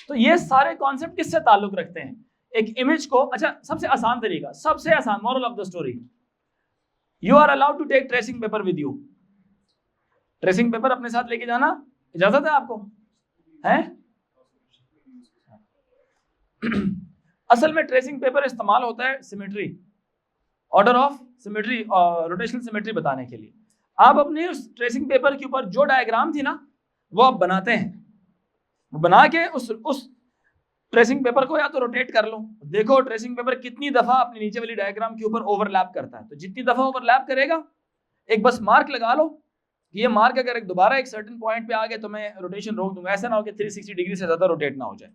तो ये सारे कॉन्सेप्ट किससे ताल्लुक रखते हैं? एक इमेज को, अच्छा सबसे आसान तरीका, सबसे आसान moral of the story, you are allowed to take tracing paper with you. Tracing paper अपने साथ लेके जाना इजाजत है आपको, है? असल में ट्रेसिंग पेपर इस्तेमाल होता है symmetry, order of symmetry, rotational symmetry बताने के लिए। आप अपने उस ट्रेसिंग पेपर के ऊपर जो डायग्राम थी ना वो आप बनाते हैं, बना के उस ट्रेसिंग पेपर को या तो रोटेट कर लो, देखो ट्रेसिंग पेपर कितनी दफा अपनी नीचे वाली डायग्राम के ऊपर ओवरलैप करता है। तो जितनी दफा ओवरलैप करेगा एक बस मार्क लगा लो, ये मार्क अगर एक दोबारा एक सर्टेन पॉइंट पे आ गए तो मैं रोटेशन रोक दूंगा, ऐसा ना हो कि 360 डिग्री से ज्यादा रोटेट ना हो जाए।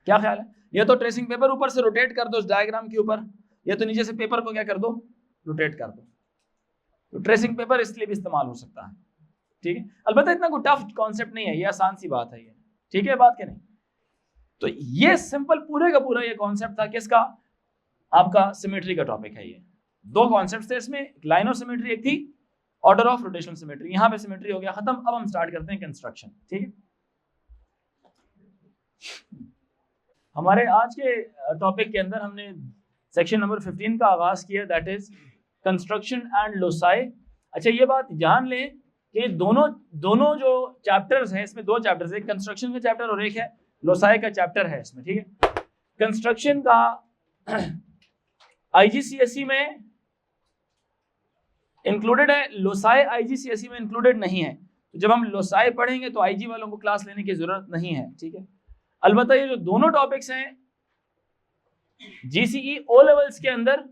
क्या ख्याल है? या तो ट्रेसिंग पेपर ऊपर से रोटेट कर दो उस डायग्राम के ऊपर, या तो नीचे से पेपर को क्या कर दो, रोटेट कर दो। तो ट्रेसिंग पेपर इसलिए भी इस्तेमाल हो सकता है, ठीक है। अलबत्ता इतना कोई टफ कॉन्सेप्ट नहीं है, ये आसान सी बात है ये, ठीक है बात के नहीं। तो ये सिंपल पूरे का पूरा ये कॉन्सेप्ट था किसका? आपका सिमेट्री का टॉपिक है। ये 2 कॉन्सेप्ट थे इसमें, लाइन ऑफ सिमेट्री एक थी, ऑर्डर ऑफ रोटेशनल सिमेट्री। यहां पे सिमेट्री हो गया खत्म। अब हम स्टार्ट करते हैं कंस्ट्रक्शन, ठीक है। हमारे आज के टॉपिक के अंदर हमने सेक्शन नंबर 15 का आगाज किया, that is construction and loci. अच्छा ये बात जान लें कि दोनों जो चैप्टर्स हैं इसमें 2 चैप्टर्स, एक कंस्ट्रक्शन का चैप्टर और एक है लोसाई का चैप्टर है इसमें, ठीक है। कंस्ट्रक्शन का आईजीसीएसई में इंक्लूडेड है, लोसाई आईजीसीएसई में इंक्लूडेड नहीं है। तो जब हम लोसाई पढ़ेंगे तो आईजी वालों को क्लास लेने की जरूरत नहीं है, ठीक है। अलबत्ता ये जो दोनों टॉपिक्स हैं जीसीई ओ लेवल्स के अंदर,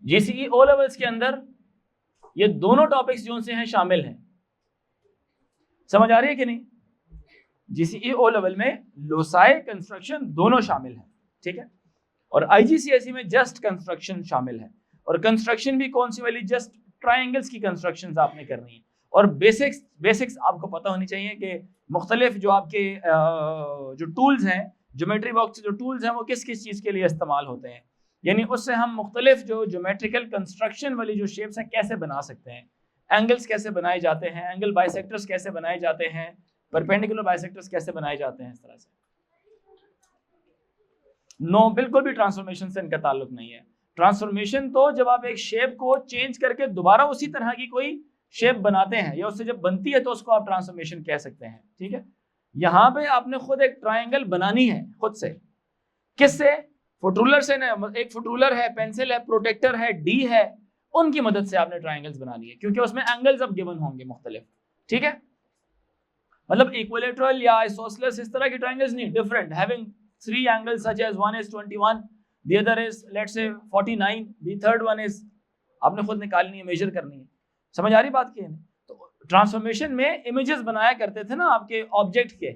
जीसीई ओ लेवल्स के अंदर ये दोनों टॉपिक्स जो से हैं शामिल हैं। समझ आ रही है कि नहीं? जीसीई ओ लेवल में लोसाई कंस्ट्रक्शन दोनों शामिल हैं, ठीक है। और आईजीसीएसई में जस्ट कंस्ट्रक्शन शामिल है। और कंस्ट्रक्शन भी कौन सी वाली? जस्ट ट्राइंगल्स की कंस्ट्रक्शन आपने करनी है। और बेसिक्स आपको पता होनी चाहिए कि मुख्तलिफ जो आपके जो टूल्स हैं, ज्योमेट्री बॉक्स जो टूल्स हैं वो किस किस चीज़ के लिए इस्तेमाल होते हैं, यानी उससे हम मुख्तलिफ जो ज्योमेट्रिकल कंस्ट्रक्शन वाली जो शेप्स हैं कैसे बना सकते हैं, एंगल्स कैसे बनाए जाते हैं, एंगल बाइसेक्टर्स कैसे बनाए जाते हैं, परपेंडिकुलर बाइसेक्टर्स कैसे बनाए जाते हैं, इस तरह से। नो, बिल्कुल भी ट्रांसफॉर्मेशन से इनका ताल्लुक नहीं है। ट्रांसफॉर्मेशन तो जब आप एक शेप को चेंज करके दोबारा उसी तरह की कोई शेप बनाते हैं या उससे जब बनती है तो उसको आप ट्रांसफॉर्मेशन कह सकते हैं, ठीक है। यहाँ पे आपने खुद एक ट्राइंगल बनानी है खुद से, किससे? फुटरूलर से ना। एक फुटरूलर है, पेंसिल है, प्रोटेक्टर है, डी है, उनकी मदद से आपने ट्राइंगल्स बनानी है, क्योंकि उसमें एंगल्स अब गिवन होंगे मुख्तलिफ, ठीक है। मतलब इक्विलेटरल या आइसोसेलेस इस तरह की ट्राइंगल्स नहीं, different, having 3 angles such as one is 21, the other is let's say 49, the third one is आपने खुद निकालनी है, मेजर करनी है। समझ आ रही बात की है? तो ट्रांसफॉर्मेशन में इमेजेस बनाया करते थे ना आपके ऑब्जेक्ट के,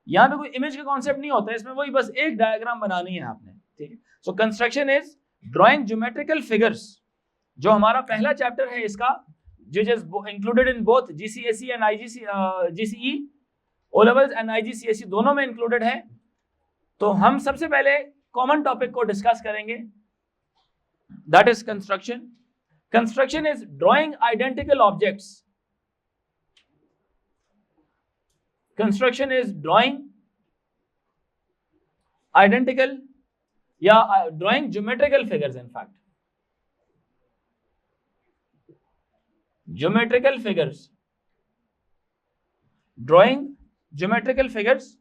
यहाँ पे कोई इमेज का कॉन्सेप्ट नहीं होता है इसमें, वही बस एक डायग्राम बनानी है आपने, ठीक है। So construction is drawing geometrical figures, जो हमारा पहला चैप्टर है इसका, जो included in both GCSE and GCE O levels and IGCSE दोनों में इंक्लूडेड है। तो हम सबसे पहले कॉमन टॉपिक को डिस्कस करेंगे, that is construction. Construction is drawing identical objects. Construction is drawing identical या drawing geometrical figures, in fact geometrical figures, drawing geometrical figures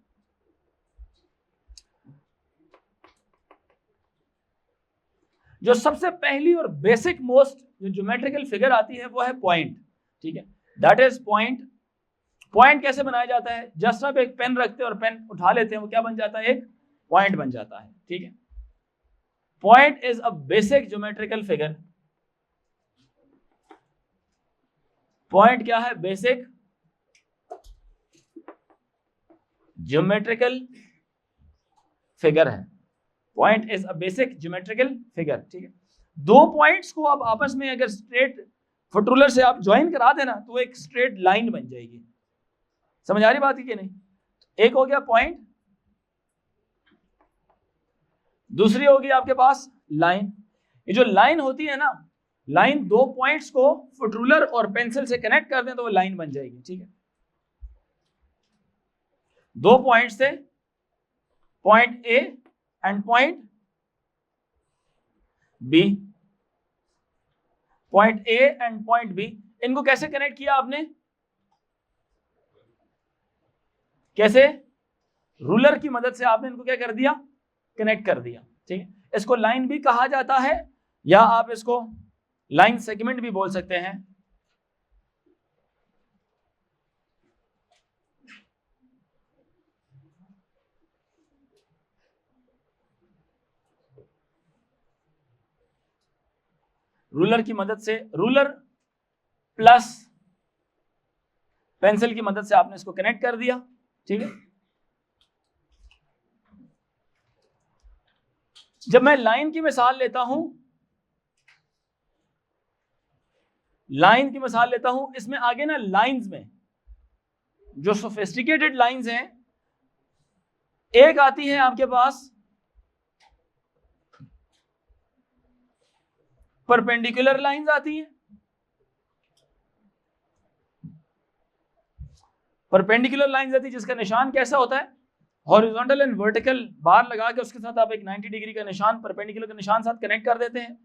जो सबसे पहली और बेसिक मोस्ट जो ज्योमेट्रिकल फिगर आती है वो है पॉइंट, ठीक है, दैट इज पॉइंट। पॉइंट कैसे बनाया जाता है? जस्ट आप एक पेन रखते हैं और पेन उठा लेते हैं, वो क्या बन जाता है? एक पॉइंट बन जाता है, ठीक है। Point is a basic geometrical figure. Point क्या है? बेसिक ज्योमेट्रिकल फिगर है। Point is a basic geometrical figure, ठीक है। दो पॉइंट्स को आप आपस में अगर स्ट्रेट फुट रूलर से आप ज्वाइन करा देना तो एक स्ट्रेट लाइन बन जाएगी। समझ आ रही बात है कि नहीं? एक हो गया पॉइंट, दूसरी होगी आपके पास लाइन। ये जो लाइन होती है ना, लाइन दो पॉइंट्स को फुट रूलर और पेंसिल से कनेक्ट कर दें तो वो लाइन बन जाएगी, ठीक है। दो पॉइंट से point A and point B, point A and point B, इनको कैसे कनेक्ट किया आपने? कैसे? रूलर की मदद से आपने इनको क्या कर दिया? कनेक्ट कर दिया, ठीक है। इसको लाइन भी कहा जाता है या आप इसको लाइन सेगमेंट भी बोल सकते हैं। रूलर की मदद से, रूलर प्लस पेंसिल की मदद से आपने इसको कनेक्ट कर दिया, ठीक है। जब मैं लाइन की मिसाल लेता हूं, लाइन की मिसाल लेता हूं, इसमें आगे ना लाइंस में जो सोफिस्टिकेटेड लाइंस हैं, एक आती है आपके पास परपेंडिकुलर लाइंस आती हैं। परपेंडिकुलर लाइंस आती है जिसका निशान कैसा होता है? हॉरिजॉन्टल एंड वर्टिकल बार लगा के उसके साथ आप एक 90 डिग्री का निशान परपेंडिकुलर का निशान साथ कनेक्ट कर देते हैं।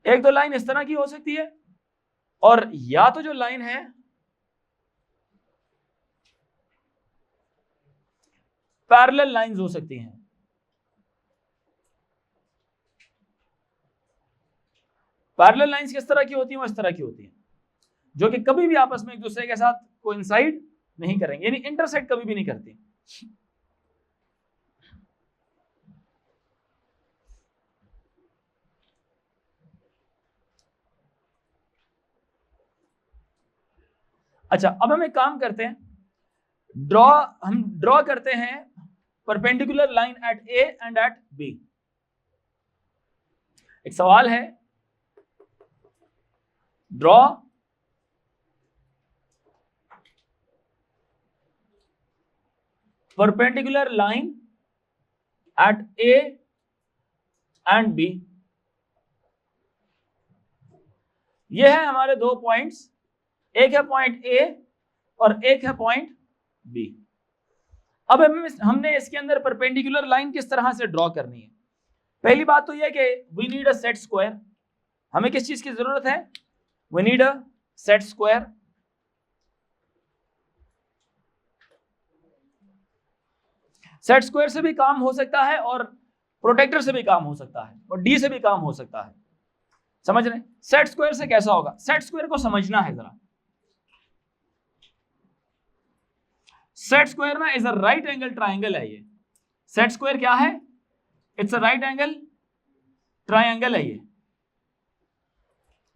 एक तो लाइन इस तरह की हो सकती है, और या तो जो लाइन है पैरेलल लाइंस हो सकती हैं। पैरेलल लाइंस किस तरह की होती हैं? वो इस तरह की होती हैं जो कि कभी भी आपस में एक दूसरे के साथ कोइंसाइड नहीं करेंगे, यानी इंटरसेक्ट कभी भी नहीं करती। अच्छा, अब हम एक काम करते हैं, हम ड्रॉ करते हैं perpendicular line at A and at B. एक सवाल है, draw perpendicular line at A and B. ये है हमारे दो पॉइंट्स, एक है पॉइंट ए और एक है पॉइंट बी। अब हमने इसके अंदर परपेंडिकुलर लाइन किस तरह से ड्रॉ करनी है? पहली बात तो यह कि we need a set square. हमें किस चीज की जरूरत है? We need a set square. Set square से भी काम हो सकता है और प्रोटेक्टर से भी काम हो सकता है और डी से भी काम हो सकता है। समझ रहे? सेट स्क्वायर से कैसा होगा? सेट स्क्वायर को समझना है जरा। सेट स्क्वायर ना is a right angle triangle है। ये सेट स्क्वायर क्या है? It's a right angle triangle है। ये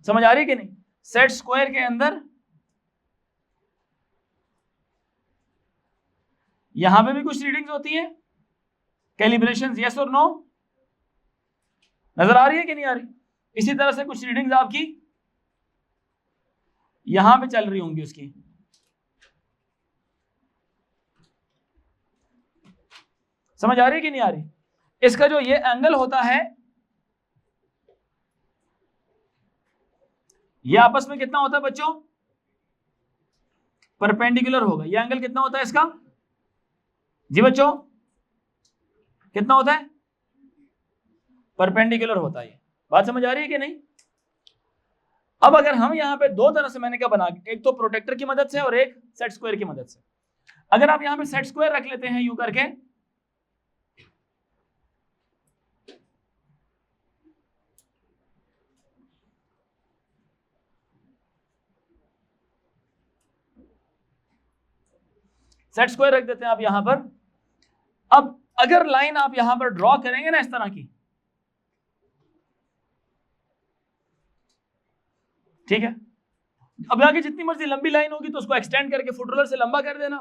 समझ आ रही है कि नहीं? सेट स्क्वायर के अंदर यहां पे भी कुछ रीडिंग्स होती हैं, कैलिब्रेशंस, यस और नो। नजर आ रही है कि नहीं आ रही? इसी तरह से कुछ रीडिंग्स आपकी यहां पे चल रही होंगी उसकी। समझ आ रही है कि नहीं आ रही? इसका जो ये एंगल होता है, ये आपस में कितना होता है बच्चों? परपेंडिकुलर होगा। ये एंगल कितना होता है इसका? जी बच्चों, कितना होता है? परपेंडिकुलर होता है। ये बात समझ आ रही है कि नहीं? अब अगर हम यहाँ पे दो तरह से मैंने क्या बना, एक तो प्रोटेक्टर की मदद से और एक सेट स्क्वायर की मदद से। अगर आप यहाँ पे सेट स्क्वायर रख लेते हैं यूं करके, सेट स्क्वायर रख देते हैं आप यहां पर। अब अगर लाइन आप यहां पर ड्रॉ करेंगे ना इस तरह की, ठीक है, अब आगे जितनी मर्जी लंबी लाइन होगी तो उसको एक्सटेंड करके फुट रूलर से लंबा कर देना।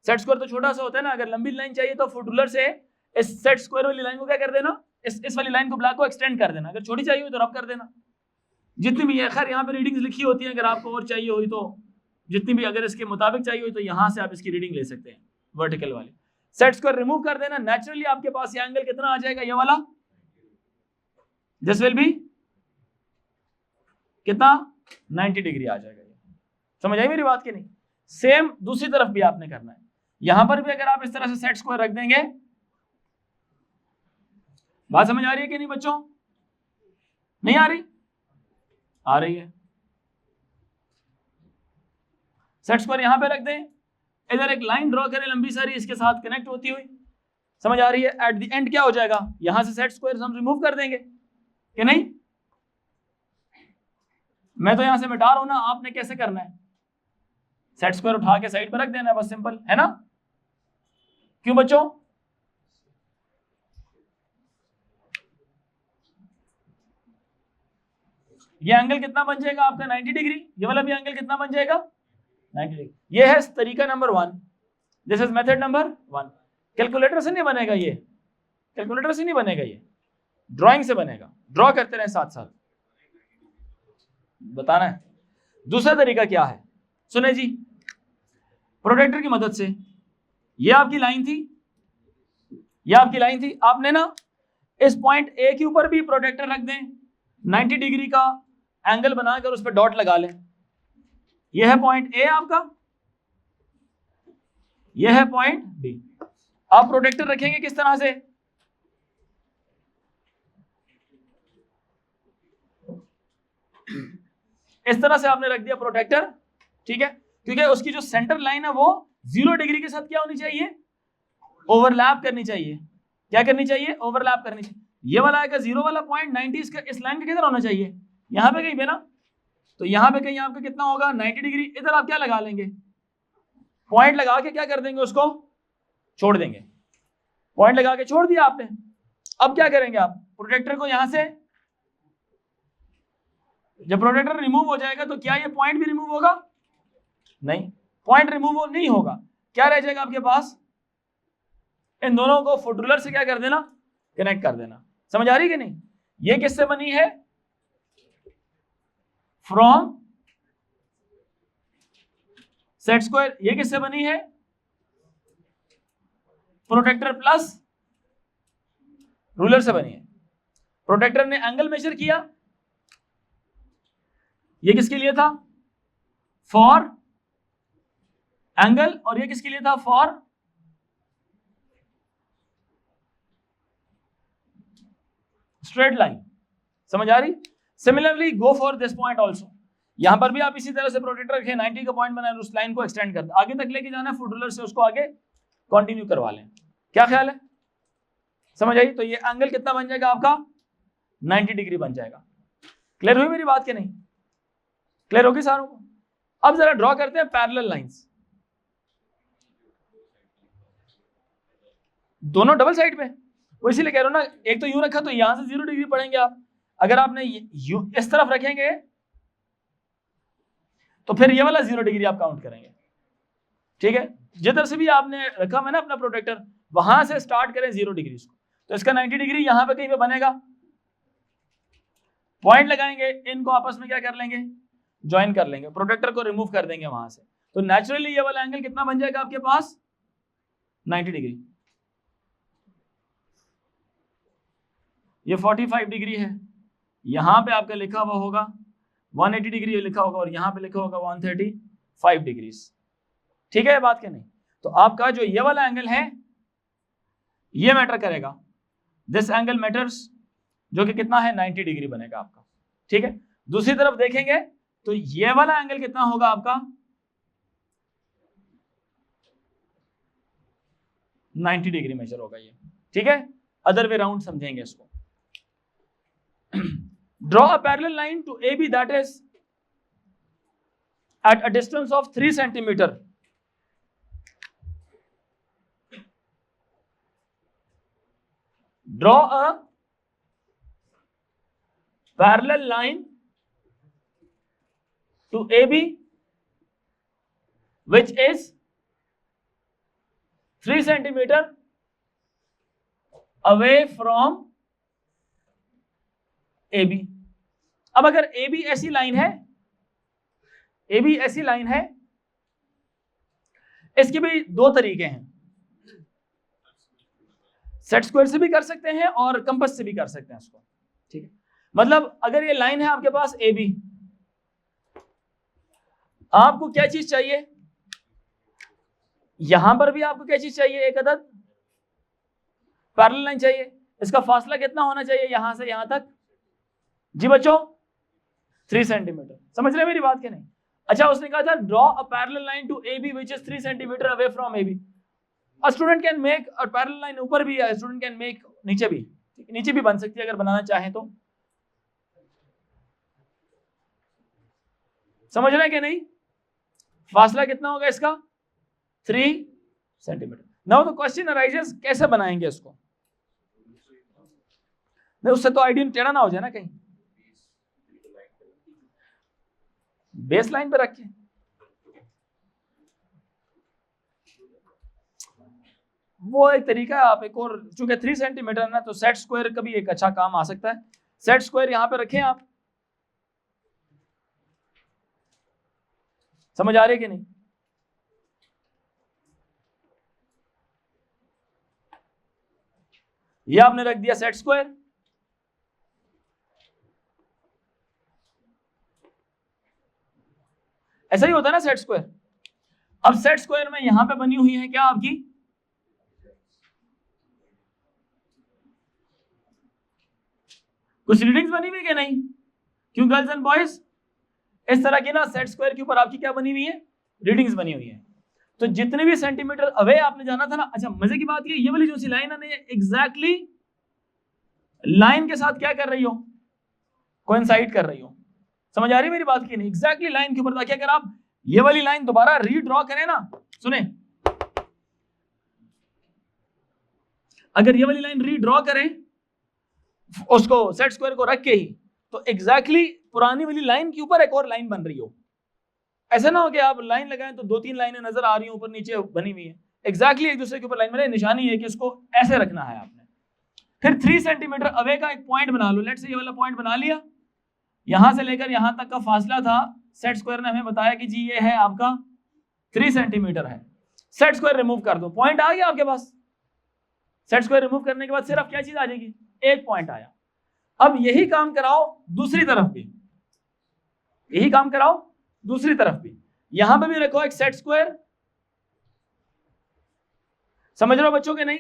सेट स्क्वायर तो छोटा सा होता है ना, अगर लंबी लाइन चाहिए तो फुट रूलर से इस सेट स्क्वायर वाली लाइन को क्या कर देना, इस वाली लाइन को ब्लॉक को एक्सटेंड कर देना। अगर छोटी चाहिए हो तो रब कर देना, जितनी भी है। खैर यहाँ पे रीडिंग्स लिखी होती है, अगर आपको और चाहिए हुई तो जितनी भी अगर इसके मुताबिक चाहिए हुई तो यहाँ से आप इसकी रीडिंग ले सकते हैं वर्टिकल वाली। सेट स्क्वायर रिमूव कर देना, नेचुरली आपके पास ये एंगल कितना आ जाएगा, ये वाला, दिस विल बी कितना, 90 डिग्री आ जाएगा। समझ आई मेरी बात की नहीं? सेम दूसरी तरफ भी आपने करना है। यहां पर भी अगर आप इस तरह से सेट स्क्वायर रख देंगे, बात समझ आ रही है कि नहीं बच्चों? नहीं आ रही? आ रही है। सेट स्क्वायर यहां पे रख दें, इधर एक लाइन ड्रॉ करें लंबी सारी, इसके साथ कनेक्ट होती हुई। समझ आ रही है? एट द एंड क्या हो जाएगा, यहां से सेट स्क्वायर हम रिमूव कर देंगे कि नहीं? मैं तो यहां से मिटा रहा हूं ना, आपने कैसे करना है, सेट स्क्वायर उठा के साइड पर रख देना है, बस सिंपल है ना? क्यों बच्चों? ये एंगल कितना बन जाएगा आपका, 90 डिग्री। ये वाला भी एंगल कितना बन जाएगा, 90 डिग्री। ये है तरीका number 1, this is method number 1। Calculator से नहीं बनेगा ये, कैलकुलेटर से नहीं बनेगा ये, ड्राइंग से बनेगा। ड्रॉ करते रहे साथ साथ, बताना है। दूसरा तरीका क्या है, सुने जी, प्रोटेक्टर की मदद से, ये आपकी लाइन थी, ये आपकी लाइन थी, आपने ना इस पॉइंट ए के ऊपर भी प्रोटेक्टर रख दें, 90 डिग्री का एंगल बनाकर उस पर डॉट लगा लें। यह है पॉइंट ए आपका, यह है पॉइंट बी। आप प्रोटेक्टर रखेंगे किस तरह से, इस तरह से आपने रख दिया प्रोटेक्टर, ठीक है, क्योंकि उसकी जो सेंटर लाइन है वो 0 डिग्री के साथ क्या होनी चाहिए, ओवरलैप करनी चाहिए। क्या करनी चाहिए, ओवरलैप करनी चाहिए। ये वाला आएगा 0 वाला पॉइंट 90, इसका इस लाइन का किधर होना चाहिए, यहां पे कहीं पे ना, तो यहां पे कहीं आपका कितना होगा, 90 डिग्री। इधर आप क्या लगा लेंगे, पॉइंट लगा के क्या कर देंगे, उसको छोड़ देंगे। पॉइंट लगा के छोड़ दिया आपने। अब क्या करेंगे आप, प्रोटेक्टर को यहां से, जब प्रोटेक्टर रिमूव हो जाएगा तो क्या ये पॉइंट भी रिमूव होगा, नहीं, पॉइंट रिमूव नहीं होगा। क्या रह जाएगा आपके पास, इन दोनों को फुट रूलर से क्या कर देना, कनेक्ट कर देना। समझ आ रही कि नहीं? ये किससे बनी है, फ्रॉम सेट स्क्वायर। ये किससे बनी है, प्रोटेक्टर प्लस रूलर से बनी है। प्रोटेक्टर ने एंगल मेजर किया, ये किसके लिए था, फॉर एंगल, और ये किसके लिए था, फॉर स्ट्रेट लाइन। समझ आ रही? Similarly go for this point also. यहां पर भी आप इसी तरह से प्रोटेक्टर रखें, 90 का पॉइंट बनाए, उस लाइन को एक्सटेंड कर दे, आगे तक लेके जाना है, फुट रूलर से उसको आगे कंटिन्यू करवा लें। क्या ख्याल है, समझ आई? तो ये एंगल कितना बन जाएगा आपका, 90 डिग्री बन जाएगा। क्लियर हुई मेरी बात कि नहीं? क्लियर होगी सारों को? अब जरा ड्रॉ करते हैं पैरेलल लाइंस, दोनों डबल साइड पे। वो इसीलिए कह रहा हूं ना, एक तो यूं रखा तो यहां से 0 डिग्री पढ़ेंगे आप, अगर आपने इस तरफ रखेंगे तो फिर ये वाला 0 डिग्री आप काउंट करेंगे, ठीक है? जिधर से भी आपने रखा है ना अपना प्रोटेक्टर, वहां से स्टार्ट करें 0 डिग्री को, तो इसका 90 डिग्री यहां पे कहीं पे बनेगा। पॉइंट लगाएंगे, इनको आपस में क्या कर लेंगे, ज्वाइन कर लेंगे, प्रोटेक्टर को रिमूव कर देंगे वहां से, तो नेचुरली ये वाला एंगल कितना बन जाएगा आपके पास, 90 डिग्री। ये 45 डिग्री है, यहां पे आपका लिखा हुआ होगा 180 डिग्री लिखा होगा, और यहां पे लिखा होगा 135 डिग्री। ठीक है बात क्या नहीं? तो आपका जो ये वाला एंगल है ये मैटर करेगा, दिस एंगल मैटर्स, जो कि कितना है, 90 डिग्री बनेगा आपका। ठीक है, दूसरी तरफ देखेंगे तो ये वाला एंगल कितना होगा आपका 90 डिग्री मेजर होगा ये, ठीक है। अदर वे राउंड समझेंगे इसको। Draw a parallel line to A B that is at a distance of 3 centimetre draw a parallel line to AB which is 3 centimeter away from AB। अब अगर AB ऐसी लाइन है, AB ऐसी लाइन है, इसके भी दो तरीके हैं, सेट स्क्वायर से भी कर सकते हैं और कंपास से भी कर सकते हैं इसको, ठीक है। मतलब अगर ये लाइन है आपके पास ए बी, आपको क्या चीज चाहिए, यहां पर भी आपको क्या चीज चाहिए, एक अदद पैरेलल लाइन चाहिए। इसका फासला कितना होना चाहिए यहां से यहां तक जी बच्चों 3 सेंटीमीटर। समझ रहे मेरी बात के नहीं? अच्छा, उसने कहा था draw a parallel line to A B which is 3 centimetre away from A B. A student can make a parallel line ऊपर भी है, स्टूडेंट कैन मेक नीचे भी, नीचे भी बन सकती है अगर बनाना चाहें तो। समझ रहे हैं कि नहीं? फासला कितना होगा इसका 3 centimetre. Now the question arises कैसे बनाएंगे इसको, नहीं उससे तो आइडिया टेढ़ा ना हो जाए ना कहीं, बेस लाइन पे रखें। वो एक तरीका है, आप एक और, चूंकि 3 सेंटीमीटर ना तो सेट स्क्वायर का भी एक अच्छा काम आ सकता है। सेट स्क्वायर यहां पे रखें आप, समझ आ रही है कि नहीं? ये आपने रख दिया सेट स्क्वायर, ऐसा ही होता है ना सेट स्क्वायर। अब सेट स्क्वायर में यहां पे बनी हुई है क्या आपकी कुछ रीडिंग्स बनी हुई है नहीं? क्यों गर्ल्स एंड बॉयज, इस तरह की ना सेट स्क्वायर के ऊपर आपकी क्या बनी हुई है, रीडिंग्स बनी हुई है। तो जितने भी सेंटीमीटर अवे आपने जाना था ना, अच्छा मजे की बात ये वाली जो सी लाइन है एग्जैक्टली लाइन के साथ क्या कर रही हो, कोइंसाइड कर रही हो। समझ आ रही है मेरी बात की नहीं? एग्जैक्टली लाइन के ऊपर, ताकि अगर आप ये वाली लाइन दोबारा रीड्रॉ करें ना, सुने, अगर ये वाली लाइन रीड्रॉ करें उसको सेट स्क्वायर को रख के ही, तो एग्जैक्टली पुरानी वाली लाइन के ऊपर एक और लाइन बन रही हो। ऐसा ना हो कि आप लाइन लगाएं तो 2-3 लाइनें नजर आ रही हैं ऊपर नीचे बनी हुई है, एग्जैक्टली एक दूसरे के ऊपर लाइन बने। निशानी है कि इसको ऐसे रखना है आपने। फिर 3 सेंटीमीटर अवे का एक पॉइंट बना लो, लेट से ये वाला पॉइंट बना लिया, यहां से लेकर यहां तक का फासला था, सेट स्क्वायर ने हमें बताया कि जी ये है आपका 3 सेंटीमीटर है। सेट स्क्वायर रिमूव कर दो, पॉइंट आ गया आपके पास। सेट स्क्वायर रिमूव करने के बाद सिर्फ क्या चीज आ जाएगी, एक पॉइंट आया। अब यही काम कराओ दूसरी तरफ भी, यही काम कराओ दूसरी तरफ भी, यहां पे भी रखो एक सेट स्क्वायर। समझ रहे हो बच्चों के नहीं?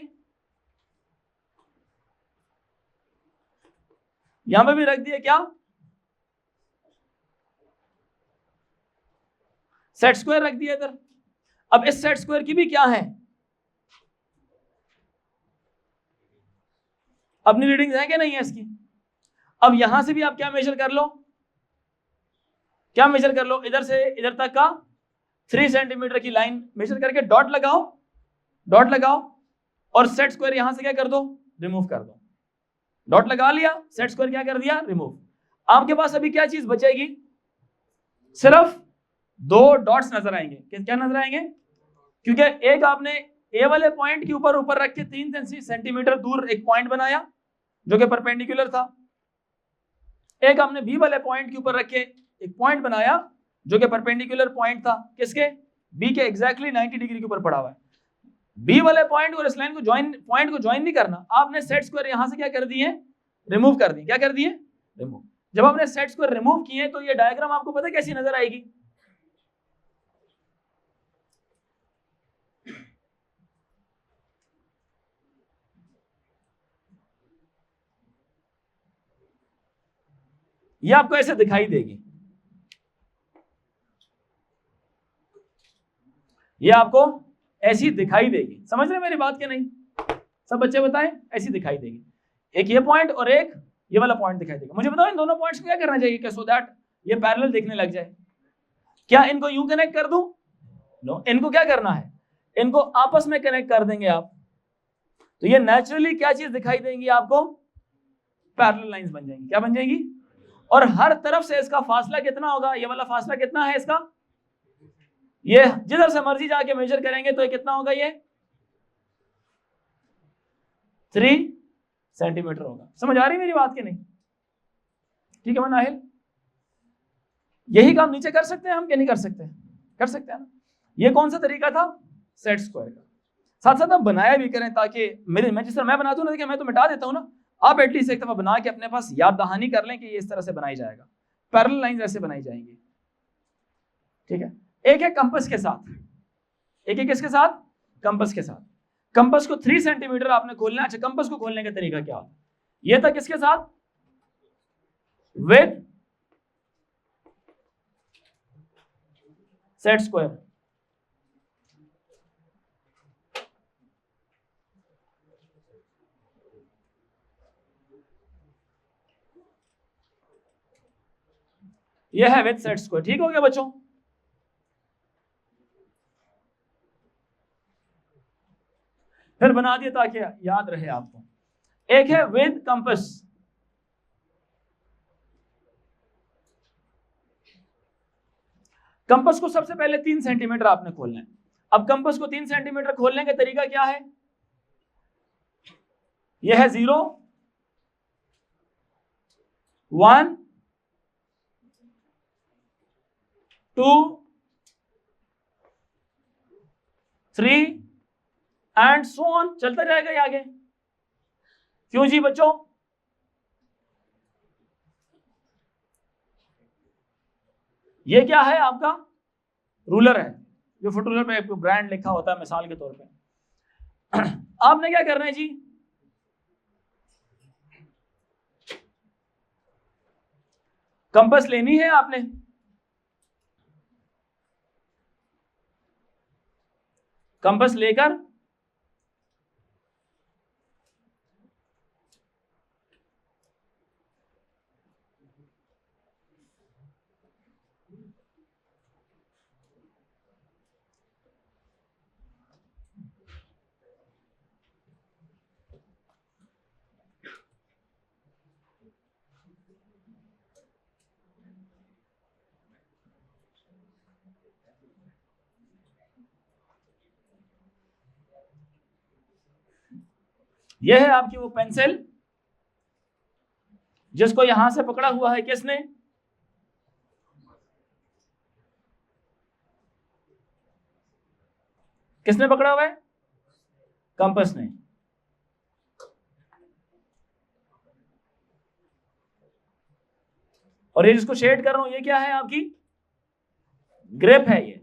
यहां पे भी रख दिया क्या, सेट स्क्वायर रख दिया इधर। अब इस सेट स्क्वायर की भी क्या है, अपनी रीडिंग्स है कि नहीं है इसकी। अब यहां से भी आप क्या मेजर कर लो, क्या मेजर कर लो, इधर से इधर तक का 3 सेंटीमीटर की लाइन मेजर करके डॉट लगाओ, डॉट लगाओ, और सेट स्क्वायर यहां से क्या कर दो, रिमूव कर दो। डॉट लगा लिया, सेट स्क्वायर क्या कर दिया, रिमूव। आपके पास अभी क्या चीज बचेगी, सिर्फ 2 डॉट्स नजर आएंगे। क्या नजर आएंगे, क्योंकि एक आपने ए वाले पॉइंट के ऊपर ऊपर रख के 3 सेंटीमीटर दूर एक पॉइंट बनाया जो कि परपेंडिकुलर था, एक आपने बी वाले पॉइंट के ऊपर रख के एक पॉइंट बनाया जो कि परपेंडिकुलर पॉइंट था, किसके, बी के एग्जैक्टली 90 डिग्री के ऊपर पड़ा हुआ है। बी वाले पॉइंट और इस लाइन को पॉइंट को ज्वाइन नहीं करना, आपने सेट स्क्वायर यहां से क्या कर दिए, रिमूव कर दिए। क्या कर दिए, रिमूव। जब आपने सेट स्क्वायर रिमूव किए तो ये डायग्राम आपको पता है कैसी नजर आएगी, ये आपको ऐसे दिखाई देगी। ये आपको ऐसी दिखाई देगी, समझ रहे मेरी बात के नहीं? सब बच्चे बताएं, ऐसी दिखाई देगी, एक ये पॉइंट और एक ये वाला पॉइंट दिखाई देगा। मुझे बताओ इन दोनों पॉइंट्स को क्या करना चाहिए कि सो दैट ये पैरेलल दिखने लग जाए? क्या इनको यूं कनेक्ट कर दूं? नो, इनको क्या करना है, इनको आपस में कनेक्ट कर देंगे आप, तो ये नेचुरली क्या चीज दिखाई देंगी आपको? पैरेलल लाइंस बन जाएंगी। क्या बन जाएंगी? और हर तरफ से इसका फासला कितना होगा? ये वाला फासला कितना है इसका? ये जिधर से मर्जी जाके मेजर करेंगे तो ये कितना होगा? ये 3 सेंटीमीटर होगा। समझ आ रही मेरी बात की नहीं? ठीक है नाहिल, यही काम नीचे कर सकते हैं हम कि नहीं कर सकते? कर सकते हैं ना। ये कौन सा तरीका था? सेट स्क्वायर का। साथ साथ हम बनाया भी करें ताकि मैं जिस तरह मैं बनाता हूँ ना, देखिए मैं तो मिटा देता हूँ ना, आप एटलीस्ट एक दफा बना के अपने पास याद दहानी कर लें कि ये इस तरह से बनाई जाएगा, पैरेलल लाइंस ऐसे बनाई जाएंगी। ठीक है, एक है कंपास के साथ, एक है किसके साथ? कंपास के साथ। कंपास को 3 सेंटीमीटर आपने खोलना है। अच्छा, कंपास को खोलने का तरीका क्या होता है? ये था किसके साथ? With set square. यह है विद सेट स्क्वायर। ठीक हो गया बच्चों? फिर बना दिया ताकि याद रहे आपको। एक है विद कंपास, कंपास को सबसे पहले 3 सेंटीमीटर आपने खोलना है। अब कंपास को 3 सेंटीमीटर खोलने का तरीका क्या है? यह है 0 1 2 3 एंड सो ऑन, चलता जाएगा ये आगे। क्यों जी बच्चों? ये क्या है? आपका रूलर है, जो फुट रूलर पे ब्रांड लिखा होता है मिसाल के तौर पे। आपने क्या करना है जी? कंपास लेनी है आपने, कंपास लेकर यह है आपकी वो पेंसिल जिसको यहां से पकड़ा हुआ है किसने? किसने पकड़ा हुआ है? कंपास ने। और ये जिसको शेड कर रहा हूं ये क्या है? आपकी ग्रिप है ये।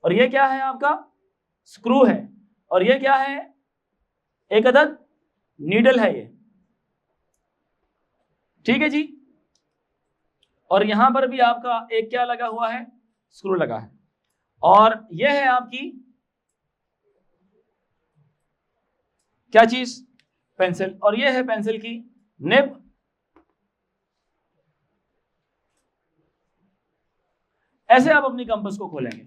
और ये क्या है? आपका स्क्रू है। और ये क्या है? एक अदद नीडल है ये। ठीक है जी। और यहां पर भी आपका एक क्या लगा हुआ है? स्क्रू लगा है। और यह है आपकी क्या चीज? पेंसिल। और यह है पेंसिल की निब। ऐसे आप अपनी कंपास को खोलेंगे,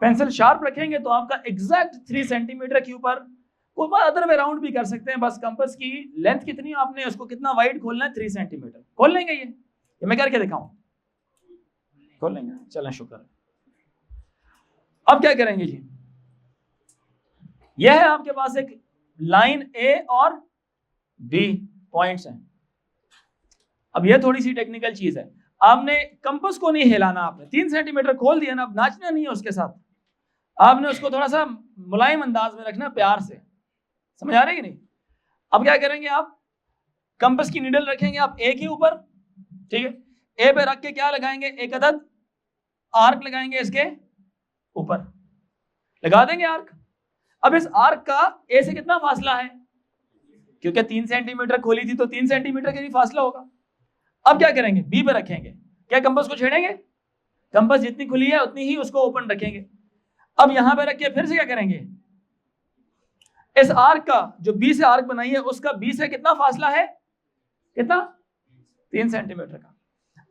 पेंसिल शार्प रखेंगे तो आपका एग्जैक्ट 3 सेंटीमीटर के ऊपर, कोई बात अदर वे राउंड भी कर सकते हैं, बस कंपास की लेंथ कितनी आपने उसको कितना वाइड खोलना है? 3 सेंटीमीटर। खोल लेंगे ये मैं करके दिखाऊं? खोल लेंगे, चलें शुक्र। अब क्या करेंगे जी? यह है आपके पास एक लाइन ए और बी पॉइंट्स हैं। अब यह थोड़ी सी टेक्निकल चीज है, आपने कंपास को नहीं हिलाना, आपने 3 सेंटीमीटर खोल दिया ना, अब नाचना नहीं है उसके साथ, आपने उसको थोड़ा सा मुलायम अंदाज में रखना, प्यार से। समझ आ रही है कि नहीं? अब क्या करेंगे आप? कंपास की नीडल रखेंगे आप ए के ऊपर, ठीक है, ए पे रख के क्या लगाएंगे? एक अदद आर्क लगाएंगे इसके ऊपर, लगा देंगे आर्क। अब इस आर्क का ए से कितना फासला है? क्योंकि 3 सेंटीमीटर खोली थी तो 3 सेंटीमीटर का ही फासला होगा। अब क्या करेंगे? बी पे रखेंगे। क्या कंपास को छेड़ेंगे? कंपास जितनी खुली है उतनी ही उसको ओपन रखेंगे। अब यहां पे रख के फिर से क्या करेंगे, इस आर्क का जो बी से आर्क बनाई है उसका बी से कितना फासला है, कितना, 3 सेंटीमीटर का।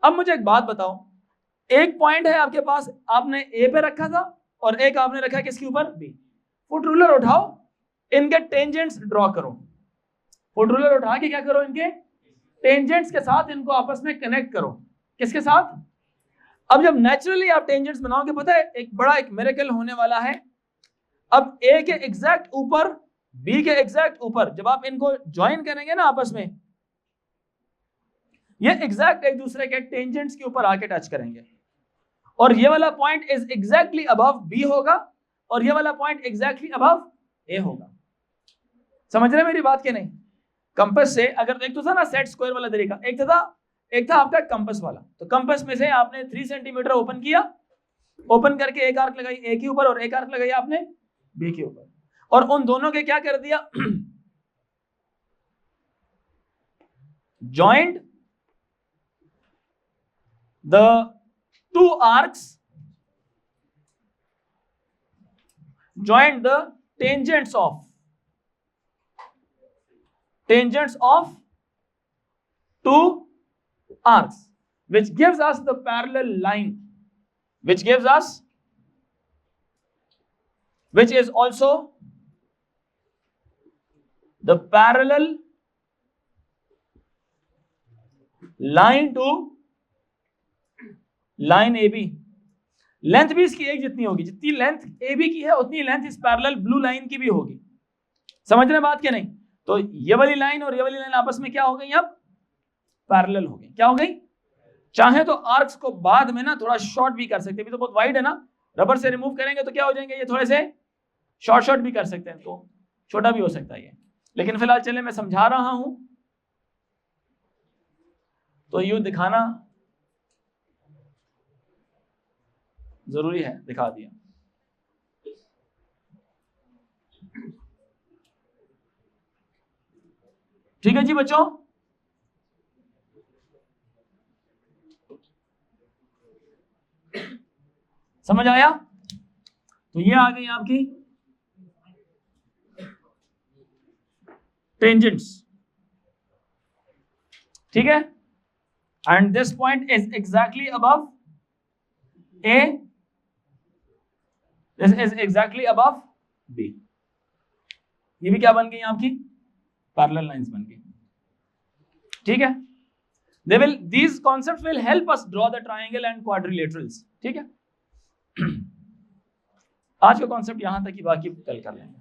अब मुझे एक बात बताओ, एक पॉइंट है आपके पास, आपने ए पे रखा था और एक आपने रखा किसके ऊपर, बी। फुट रूलर उठाओ, इनके टेंजेंट्स ड्रॉ करो। फुट रूलर उठा के क्या करो, इनके टेंजेंट्स के साथ इनको आपस में कनेक्ट करो। किसके साथ? अब जब नेचुरली आप टेंजेंट्स बनाओगे, पता है एक बड़ा एक मिरेकल होने वाला है। अब ए के एग्जैक्ट ऊपर, बी के एग्जैक्ट ऊपर जब आप इनको ज्वाइन करेंगे ना आपस में, ये एग्जैक्ट एक दूसरे के टेंजेंट्स के ऊपर आके टच करेंगे, और ये वाला point is exactly above B होगा और ये वाला पॉइंट एग्जैक्टली अबव ए होगा। समझ रहे हैं मेरी बात के नहीं? कंपास से अगर एक तो था ना सेट स्क्वायर वाला तरीका, एक था आपका कंपास वाला। तो कंपास में से आपने 3 सेंटीमीटर ओपन किया, ओपन करके एक आर्क लगाई ए के ऊपर और एक आर्क लगाई आपने बी के ऊपर, और उन दोनों के क्या कर दिया, joint the 2 arcs, joined the tangents of 2 arcs, which gives us the parallel line, which is also the parallel line to line A B. लेंथ भी इसकी एक जितनी होगी, जितनी लेंथ ए बी की है उतनी लेंथ इस पैरेलल ब्लू लाइन की भी होगी। समझ रहे बात क्या नहीं? तो ये वाली लाइन और ये वाली लाइन आपस में क्या हो गई, अब पैरेलल हो गई। क्या हो गई? चाहे तो आर्क्स को बाद में ना थोड़ा शॉर्ट भी कर सकते हैं, तो बहुत वाइड है ना, रबर से रिमूव करेंगे तो क्या हो जाएंगे, ये थोड़े से शॉर्ट भी कर सकते हैं, तो छोटा भी हो सकता है ये। लेकिन फिलहाल चले मैं समझा रहा हूं, तो यूं दिखाना जरूरी है, दिखा दिया। ठीक है जी बच्चों, समझ आया? तो ये आ गई आपकी टेंजेंट्स, ठीक है, and this point is exactly above A, this is exactly above B. ये भी क्या बन गई आपकी, पैरेलल लाइंस बन गई, ठीक है। these concepts will help us draw the triangle and quadrilaterals, ठीक है। आज का कॉन्सेप्ट यहां तक ही, बाकी कल कर लेंगे।